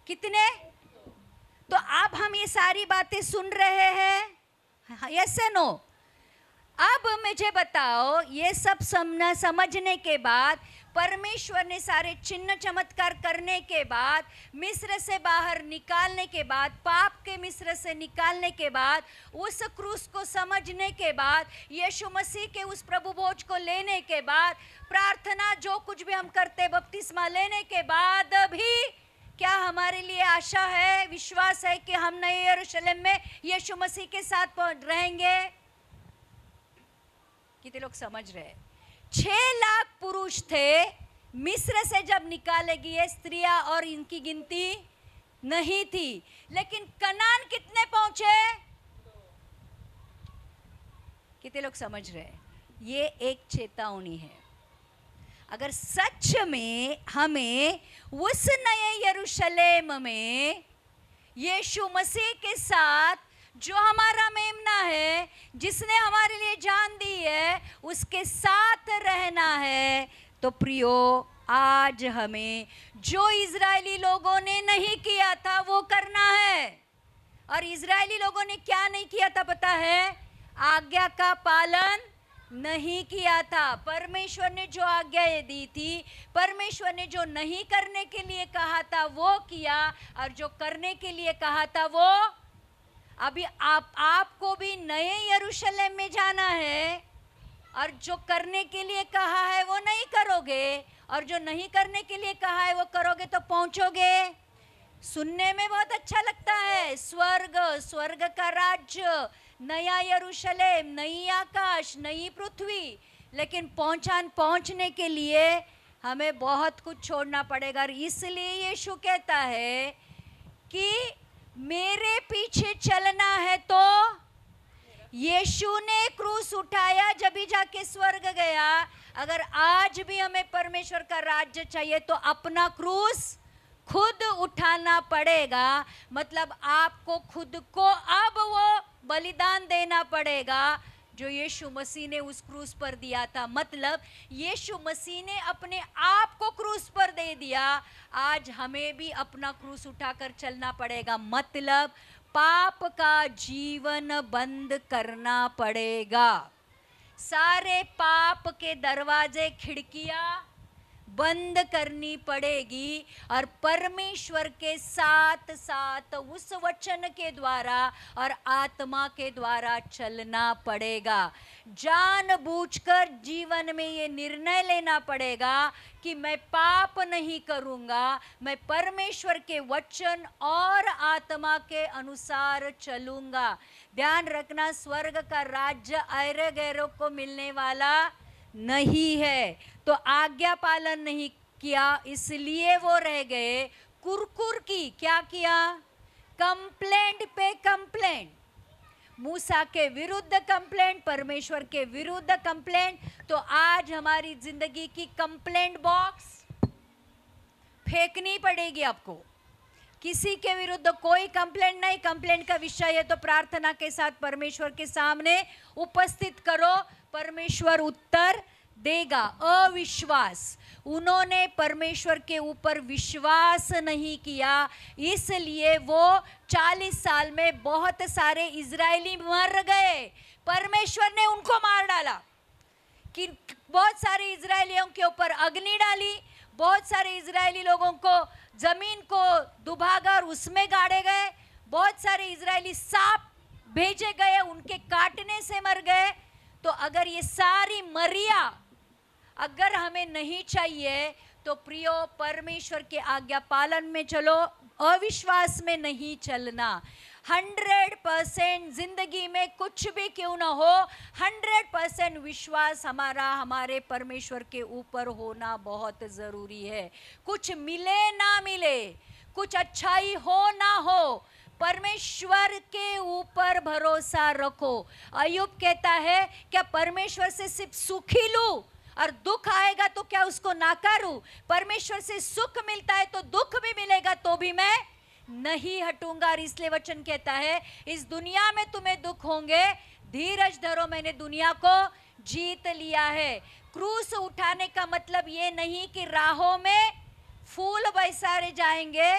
कितने? तो अब हम ये सारी बातें सुन रहे हैं, यस या नो? अब मुझे बताओ, ये सब समझने के बाद, परमेश्वर ने सारे चिन्ह चमत्कार करने के बाद, मिस्र से बाहर निकालने के बाद, पाप के मिस्र से निकालने के बाद, उस क्रूस को समझने के बाद, यीशु मसीह के उस प्रभु भोज को लेने के बाद, प्रार्थना जो कुछ भी हम करते बपतिस्मा लेने के बाद भी क्या हमारे लिए आशा है, विश्वास है कि हम नए यरूशलेम में यीशु मसीह के साथ रहेंगे? कितने लोग समझ रहे? 6 लाख पुरुष थे, मिस्र से जब निकाले गए स्त्रियां और इनकी गिनती नहीं थी। लेकिन कनान कितने पहुंचे? कितने लोग समझ रहे? ये एक चेतावनी है। अगर सच में हमें उस नए यरूशलेम में यीशु मसीह के साथ, जो हमारा मेमना है, जिसने हमारे लिए जान दी है, उसके साथ रहना है, तो प्रियो आज हमें जो इजरायली लोगों ने नहीं किया था वो करना है। और इजरायली लोगों ने क्या नहीं किया था पता है? आज्ञा का पालन नहीं किया था। परमेश्वर ने जो आज्ञाएं दी थी, परमेश्वर ने जो नहीं करने के लिए कहा था वो किया, और जो करने के लिए कहा था वो, अभी आपको भी नए यरूशलेम में जाना है, और जो करने के लिए कहा है वो नहीं करोगे, और जो नहीं करने के लिए कहा है वो करोगे तो पहुंचोगे। सुनने में बहुत अच्छा लगता है, स्वर्ग, स्वर्ग का राज्य, नया यरूशलेम, नई आकाश, नई पृथ्वी, लेकिन पहुंचने के लिए हमें बहुत कुछ छोड़ना पड़ेगा। इसलिए यीशु कहता है कि मेरे पीछे चलना है तो यीशु ने क्रूस उठाया जब भी जाके स्वर्ग गया। अगर आज भी हमें परमेश्वर का राज्य चाहिए तो अपना क्रूस खुद उठाना पड़ेगा। मतलब आपको खुद को अब वो बलिदान देना पड़ेगा जो यीशु मसीह ने उस क्रूस पर दिया था। मतलब यीशु मसीह ने अपने आप को क्रूस पर दे दिया, आज हमें भी अपना क्रूस उठाकर चलना पड़ेगा। मतलब पाप का जीवन बंद करना पड़ेगा। सारे पाप के दरवाजे, खिड़कियां बंद करनी पड़ेगी और परमेश्वर के साथ साथ उस वचन के द्वारा और आत्मा के द्वारा चलना पड़ेगा। जानबूझकर जीवन में ये निर्णय लेना पड़ेगा कि मैं पाप नहीं करूंगा, मैं परमेश्वर के वचन और आत्मा के अनुसार चलूंगा। ध्यान रखना, स्वर्ग का राज्य ऐरे गैरों को मिलने वाला नहीं है। तो आज्ञा पालन नहीं किया, इसलिए वो रह गए। कुरकुर की, क्या किया? कंप्लेंट पे कंप्लेंट, मूसा के विरुद्ध कंप्लेंट, परमेश्वर के विरुद्ध कंप्लेंट। तो आज हमारी जिंदगी की कंप्लेंट बॉक्स फेंकनी पड़ेगी आपको। किसी के विरुद्ध कोई कंप्लेंट नहीं, कंप्लेंट का विषय है तो प्रार्थना के साथ परमेश्वर के सामने उपस्थित करो, परमेश्वर उत्तर देगा। अविश्वास, उन्होंने परमेश्वर के ऊपर विश्वास नहीं किया, इसलिए वो 40 साल में बहुत सारे इजरायली मर गए। परमेश्वर ने उनको मार डाला कि बहुत सारे इजरायलियों के ऊपर अग्नि डाली, बहुत सारे इजरायली लोगों को जमीन को दुभागा और उसमें गाड़े गए, बहुत सारे इजरायली सांप भेजे गए, उनके काटने से मर गए। तो अगर ये सारी मरिया अगर हमें नहीं चाहिए तो प्रियो, परमेश्वर के आज्ञा पालन में चलो, अविश्वास में नहीं चलना। 100% जिंदगी में कुछ भी क्यों ना हो, 100% विश्वास हमारा हमारे परमेश्वर के ऊपर होना बहुत जरूरी है। कुछ मिले ना मिले, कुछ अच्छाई हो ना हो, परमेश्वर के ऊपर भरोसा रखो। अय्यूब कहता है, क्या परमेश्वर से सिर्फ सुख ही लूं और दुख आएगा तो क्या उसको नाकारूं? परमेश्वर से सुख मिलता है तो दुख भी मिलेगा तो भी मैं नहीं हटूंगा। और इसलिए वचन कहता है, इस दुनिया में तुम्हें दुख होंगे, धीरज धरो, मैंने दुनिया को जीत लिया है। क्रूस उठाने का मतलब ये नहीं कि राहों में फूल बरसाए जाएंगे,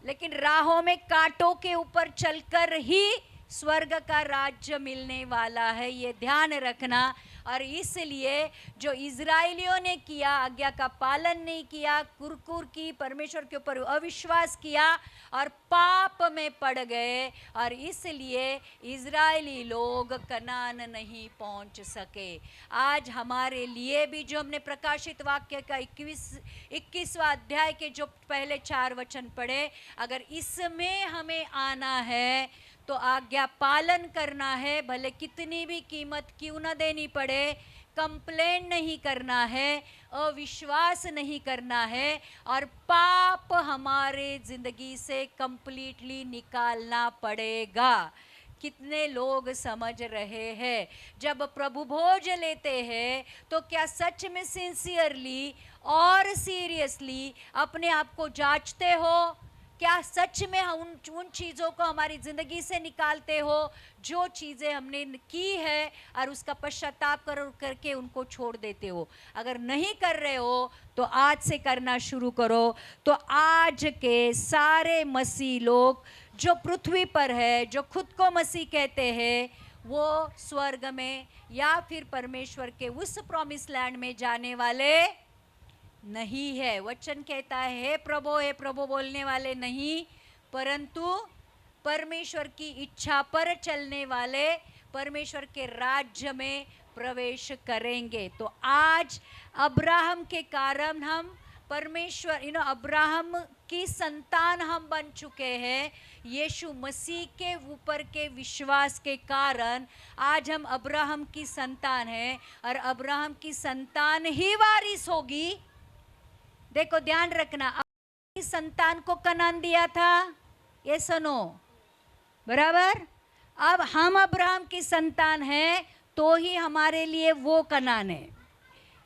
लेकिन राहों में कांटों के ऊपर चलकर ही स्वर्ग का राज्य मिलने वाला है, ये ध्यान रखना। और इसलिए जो इजराइलियों ने किया, आज्ञा का पालन नहीं किया, कुरकुर की, परमेश्वर के ऊपर अविश्वास किया और पाप में पड़ गए, और इसलिए इजरायली लोग कनान नहीं पहुंच सके। आज हमारे लिए भी जो हमने प्रकाशित वाक्य का 21वां अध्याय के जो पहले 4 वचन पढ़े, अगर इसमें हमें आना है तो आज्ञा पालन करना है, भले कितनी भी कीमत क्यों न देनी पड़े। कंप्लेन नहीं करना है, अविश्वास नहीं करना है, और पाप हमारे जिंदगी से कंप्लीटली निकालना पड़ेगा। कितने लोग समझ रहे हैं? जब प्रभु भोज लेते हैं तो क्या सच में सिंसियरली और सीरियसली अपने आप को जांचते हो? क्या सच में उन चीज़ों को हमारी ज़िंदगी से निकालते हो जो चीज़ें हमने की है और उसका पश्चाताप करके उनको छोड़ देते हो? अगर नहीं कर रहे हो तो आज से करना शुरू करो। तो आज के सारे मसीह लोग जो पृथ्वी पर है, जो खुद को मसीह कहते हैं, वो स्वर्ग में या फिर परमेश्वर के उस प्रॉमिस लैंड में जाने वाले नहीं है। वचन कहता है, हे प्रभु बोलने वाले नहीं, परंतु परमेश्वर की इच्छा पर चलने वाले परमेश्वर के राज्य में प्रवेश करेंगे। तो आज अब्राहम के कारण हम परमेश्वर अब्राहम की संतान हम बन चुके हैं। यीशु मसीह के ऊपर के विश्वास के कारण आज हम अब्राहम की संतान हैं, और अब्राहम की संतान ही वारिस होगी। देखो ध्यान रखना, अपनी संतान को कनान दिया था, ये सुनो बराबर। अब हम अब्राहम की संतान हैं तो ही हमारे लिए वो कनान है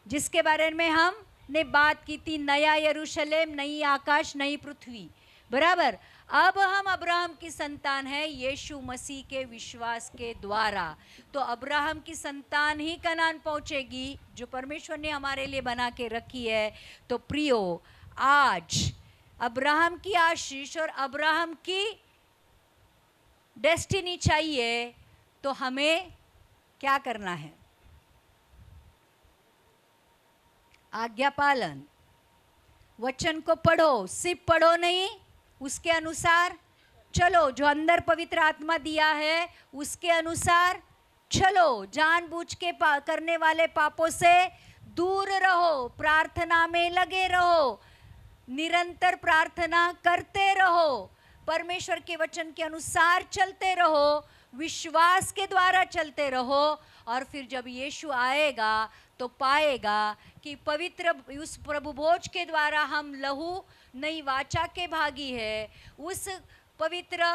जिसके बारे में हमने बात की थी, नया यरूशलेम, नई आकाश, नई पृथ्वी, बराबर। अब हम अब्राहम की संतान है यीशु मसीह के विश्वास के द्वारा। तो अब्राहम की संतान ही कनान पहुंचेगी जो परमेश्वर ने हमारे लिए बना के रखी है। तो प्रियो, आज अब्राहम की आशीष और अब्राहम की डेस्टिनी चाहिए, तो हमें क्या करना है? आज्ञा पालन, वचन को पढ़ो, सिर्फ पढ़ो नहीं, उसके अनुसार चलो। जो अंदर पवित्र आत्मा दिया है उसके अनुसार चलो। जानबूझ के करने वाले पापों से दूर रहो, प्रार्थना में लगे रहो, निरंतर प्रार्थना करते रहो, परमेश्वर के वचन के अनुसार चलते रहो, विश्वास के द्वारा चलते रहो। और फिर जब यीशु आएगा तो पाएगा कि पवित्र उस प्रभु भोज के द्वारा हम लहू नई वाचा के भागी है, उस पवित्र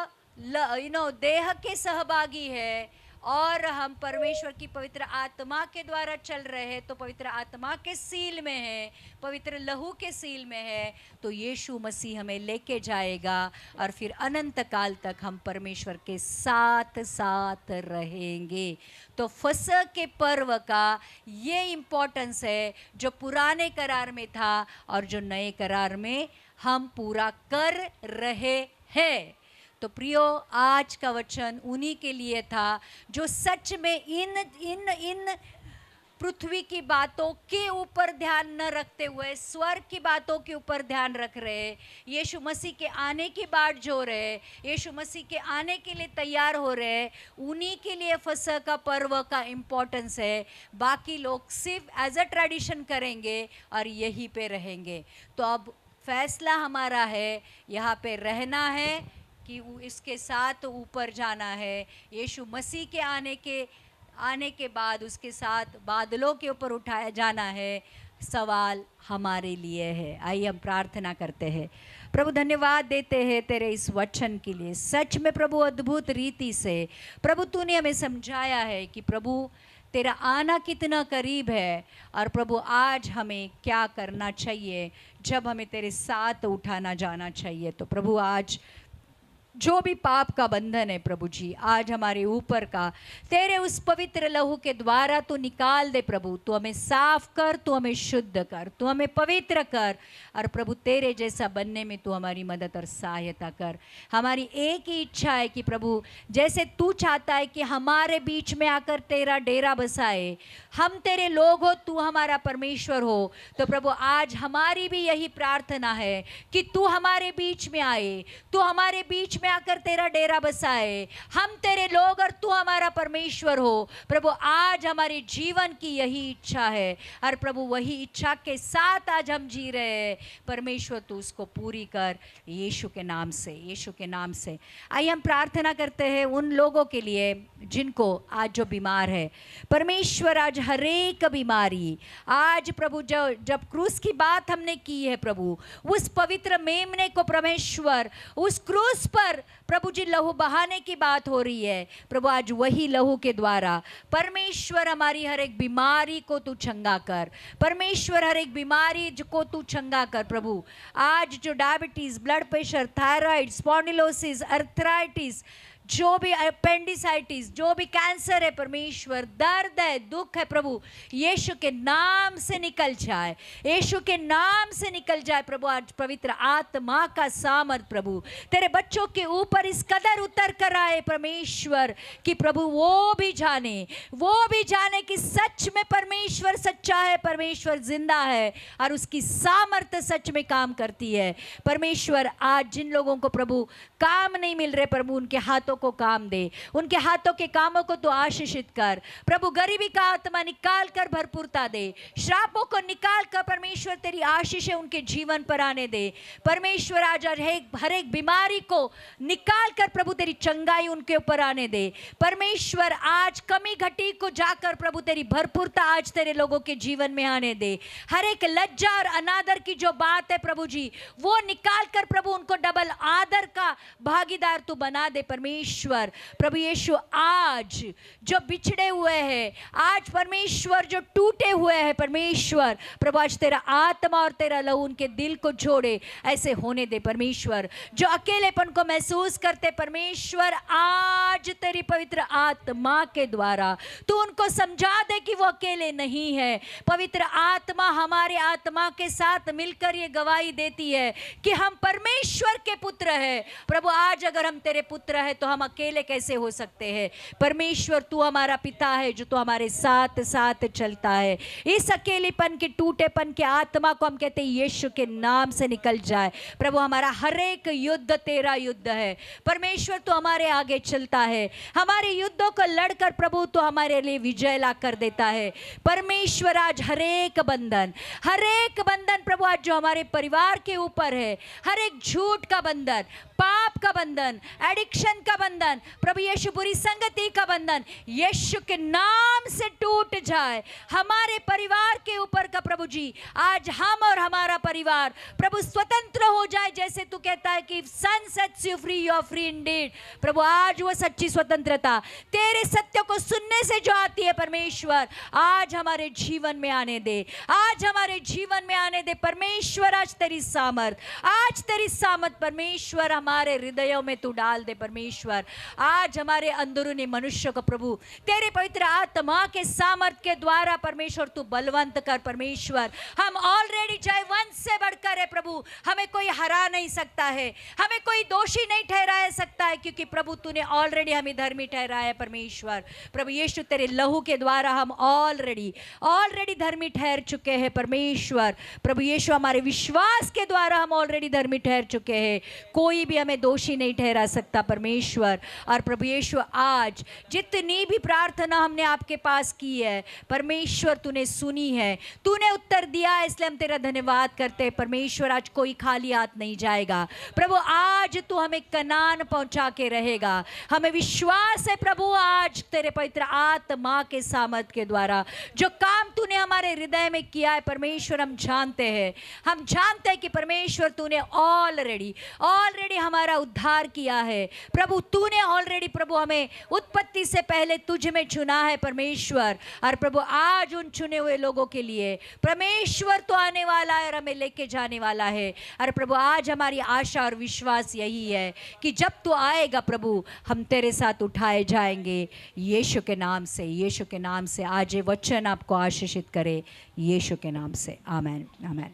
देह के सहभागी है, और हम परमेश्वर की पवित्र आत्मा के द्वारा चल रहे हैं। तो पवित्र आत्मा के सील में है, पवित्र लहू के सील में है। तो यीशु मसीह हमें लेके जाएगा और फिर अनंत काल तक हम परमेश्वर के साथ साथ रहेंगे। तो फसह के पर्व का ये इम्पोर्टेंस है जो पुराने करार में था और जो नए करार में हम पूरा कर रहे हैं। तो प्रियो, आज का वचन उन्हीं के लिए था जो सच में इन पृथ्वी की बातों के ऊपर ध्यान न रखते हुए स्वर्ग की बातों के ऊपर ध्यान रख रहे, यीशु मसीह के आने की बाट जो रहे, यीशु मसीह के आने के लिए तैयार हो रहे, उन्हीं के लिए फसह का पर्व का इम्पोर्टेंस है। बाकी लोग सिर्फ एज अ ट्रेडिशन करेंगे और यहीं पे रहेंगे। तो अब फैसला हमारा है, यहाँ पे रहना है कि इसके साथ ऊपर जाना है। यीशु मसीह के आने के बाद उसके साथ बादलों के ऊपर उठाया जाना है। सवाल हमारे लिए है। आइए हम प्रार्थना करते हैं। प्रभु, धन्यवाद देते हैं तेरे इस वचन के लिए। सच में प्रभु, अद्भुत रीति से प्रभु तूने हमें समझाया है कि प्रभु तेरा आना कितना करीब है, और प्रभु आज हमें क्या करना चाहिए जब हमें तेरे साथ उठाना जाना चाहिए। तो प्रभु, आज जो भी पाप का बंधन है प्रभु जी, आज हमारे ऊपर का तेरे उस पवित्र लहू के द्वारा तू निकाल दे प्रभु। तू हमें साफ कर, तू हमें शुद्ध कर, तू हमें पवित्र कर, और प्रभु तेरे जैसा बनने में तू हमारी मदद और सहायता कर। हमारी एक ही इच्छा है कि प्रभु जैसे तू चाहता है कि हमारे बीच में आकर तेरा डेरा बसाए, हम तेरे लोग हो, तू हमारा परमेश्वर हो। तो प्रभु आज हमारी भी यही प्रार्थना है कि तू हमारे बीच में आए, तू हमारे बीच में आकर तेरा डेरा बसाए। हम तेरे लोग और तू हमारा परमेश्वर हो। प्रभु आज हमारे जीवन की यही इच्छा है, और प्रभु वही इच्छा के साथ आज हम जी रहे हैं। परमेश्वर तू उसको पूरी कर, यीशु के नाम से, यीशु के नाम से। आइए हम प्रार्थना करते हैं उन लोगों के लिए जिनको आज जो बीमार है। परमेश्वर आज हरेक बीमारी, आज प्रभु जब क्रूस की बात हमने की है प्रभु, उस पवित्र मेमने को परमेश्वर उस क्रूस पर प्रभु जी लहू बहाने की बात हो रही है। प्रभु आज वही लहू के द्वारा परमेश्वर हमारी हर एक बीमारी को तू चंगा कर। परमेश्वर हर एक बीमारी को तू चंगा कर। प्रभु आज जो diabetes, blood pressure, thyroid, spondylosis, arthritis, जो भी अपेंडिसाइटिस, जो भी कैंसर है परमेश्वर, दर्द है, दुख है प्रभु, यीशु के नाम से निकल जाए, यीशु के नाम से निकल जाए। प्रभु आज पवित्र आत्मा का सामर्थ प्रभु तेरे बच्चों के ऊपर इस कदर उतर कर आए परमेश्वर कि प्रभु वो भी जाने कि सच में परमेश्वर सच्चा है, परमेश्वर जिंदा है और उसकी सामर्थ सच में काम करती है। परमेश्वर आज जिन लोगों को प्रभु काम नहीं मिल रहे प्रभु, उनके हाथों को काम दे, उनके हाथों के कामों को तो आशीषित कर प्रभु। गरीबी का आत्मा निकाल कर भरपूरता दे, श्रापों को निकाल कर परमेश्वर तेरी आशीषें उनके जीवन पर आने दे। परमेश्वर आज हर एक बीमारी को निकाल कर प्रभु तेरी चंगाई उनके ऊपर आने दे। परमेश्वर आज कमी घटी को जाकर प्रभु तेरी भरपूरता आज तेरे लोगों के जीवन में आने दे। हर एक लज्जा और अनादर की जो बात है प्रभु जी, वो निकाल कर प्रभु उनको डबल आदर का भागीदार तू बना दे परमेश्वर। प्रभु यीशु आज जो बिछड़े हुए हैं, आज परमेश्वर जो टूटे हुए हैं परमेश्वर, प्रभु आज तेरा आत्मा और तेरा लहू उनके दिल को जोड़े, ऐसे होने दे परमेश्वर। जो अकेलेपन को महसूस करते परमेश्वर, आज तेरी पवित्र आत्मा के द्वारा तू उनको समझा दे कि वो अकेले नहीं है। पवित्र आत्मा हमारे आत्मा के साथ मिलकर ये गवाही देती है कि हम परमेश्वर के पुत्र हैं। प्रभु आज अगर हम तेरे पुत्र हैं तो हम अकेले कैसे हो सकते हैं। परमेश्वर तू हमारा पिता है जो तू हमारे साथ साथ चलता है। इस अकेलेपन के टूटेपन के आत्मा को हम कहते हैं यीशु के नाम से निकल जाए। प्रभु हमारा हर एक युद्ध तेरा युद्ध है परमेश्वर, तू हमारे आगे चलता है, हमारे युद्धों को लड़कर प्रभु तू हमारे लिए विजय ला कर देता है। परमेश्वर आज हर एक बंधन प्रभु आज जो हमारे परिवार के ऊपर है, हर एक झूठ का बंधन, पाप का बंधन, एडिक्शन का बंधन, प्रभु यीशु बुरी संगति का बंधन यीशु के नाम से टूट जाए। हमारे परिवार के ऊपर का प्रभु जी आज हम और हमारा परिवार प्रभु स्वतंत्र हो जाए। जैसे तू कहता है कि son sets you free, you are free indeed. प्रभु आज वो सच्ची स्वतंत्रता तेरे सत्य को सुनने से जो आती है परमेश्वर, आज हमारे जीवन में आने दे, आज हमारे जीवन में आने दे परमेश्वर। आज तेरी सामर्थ परमेश्वर हमारे हृदयों में तू डाल दे परमेश्वर। आज हमारे अंदरूनी मनुष्य को प्रभु तेरे पवित्र आत्मा के सामर्थ के द्वारा परमेश्वर तू बलवंत कर परमेश्वर। हम ऑलरेडी चाहे वंश से बढ़कर है प्रभु, हमें कोई हरा नहीं सकता है, हमें कोई दोषी नहीं ठहरा सकता है, क्योंकि प्रभु तूने ऑलरेडी हमें धर्मी ठहराया है परमेश्वर। प्रभु यीशु तेरे लहू के द्वारा हम ऑलरेडी धर्मी ठहर चुके हैं परमेश्वर। प्रभु यीशु हमारे विश्वास के द्वारा हम ऑलरेडी धर्मी ठहर चुके हैं, कोई भी हमें दोषी नहीं ठहरा सकता परमेश्वर। और प्रभु यीशु आज जितनी भी प्रार्थना हमने आपके पास की है परमेश्वर तूने सुनी है, तूने उत्तर दिया है, इसलिए हम तेरा धन्यवाद करते हैं परमेश्वर। आज कोई खाली हाथ नहीं जाएगा प्रभु, आज तू हमें कनान पहुंचा के रहेगा, हमें विश्वास है प्रभु। आज तेरे पवित्र आत्मा के सामर्थ के द्वारा जो काम तूने हमारे हृदय में किया है परमेश्वर, हम जानते हैं कि परमेश्वर तूने ऑलरेडी हमारा उद्धार किया है प्रभु। तूने ऑलरेडी प्रभु हमें उत्पत्ति से पहले तुझ में चुना है परमेश्वर। और प्रभु आज उन चुने हुए लोगों के लिए परमेश्वर तो आने वाला है और हमें लेके जाने वाला है। और प्रभु आज हमारी आशा और विश्वास यही है कि जब तू आएगा प्रभु हम तेरे साथ उठाए जाएंगे। यीशु के नाम से आज ये वचन आपको आशीषित करे, यीशु के नाम से आमेन आमेन।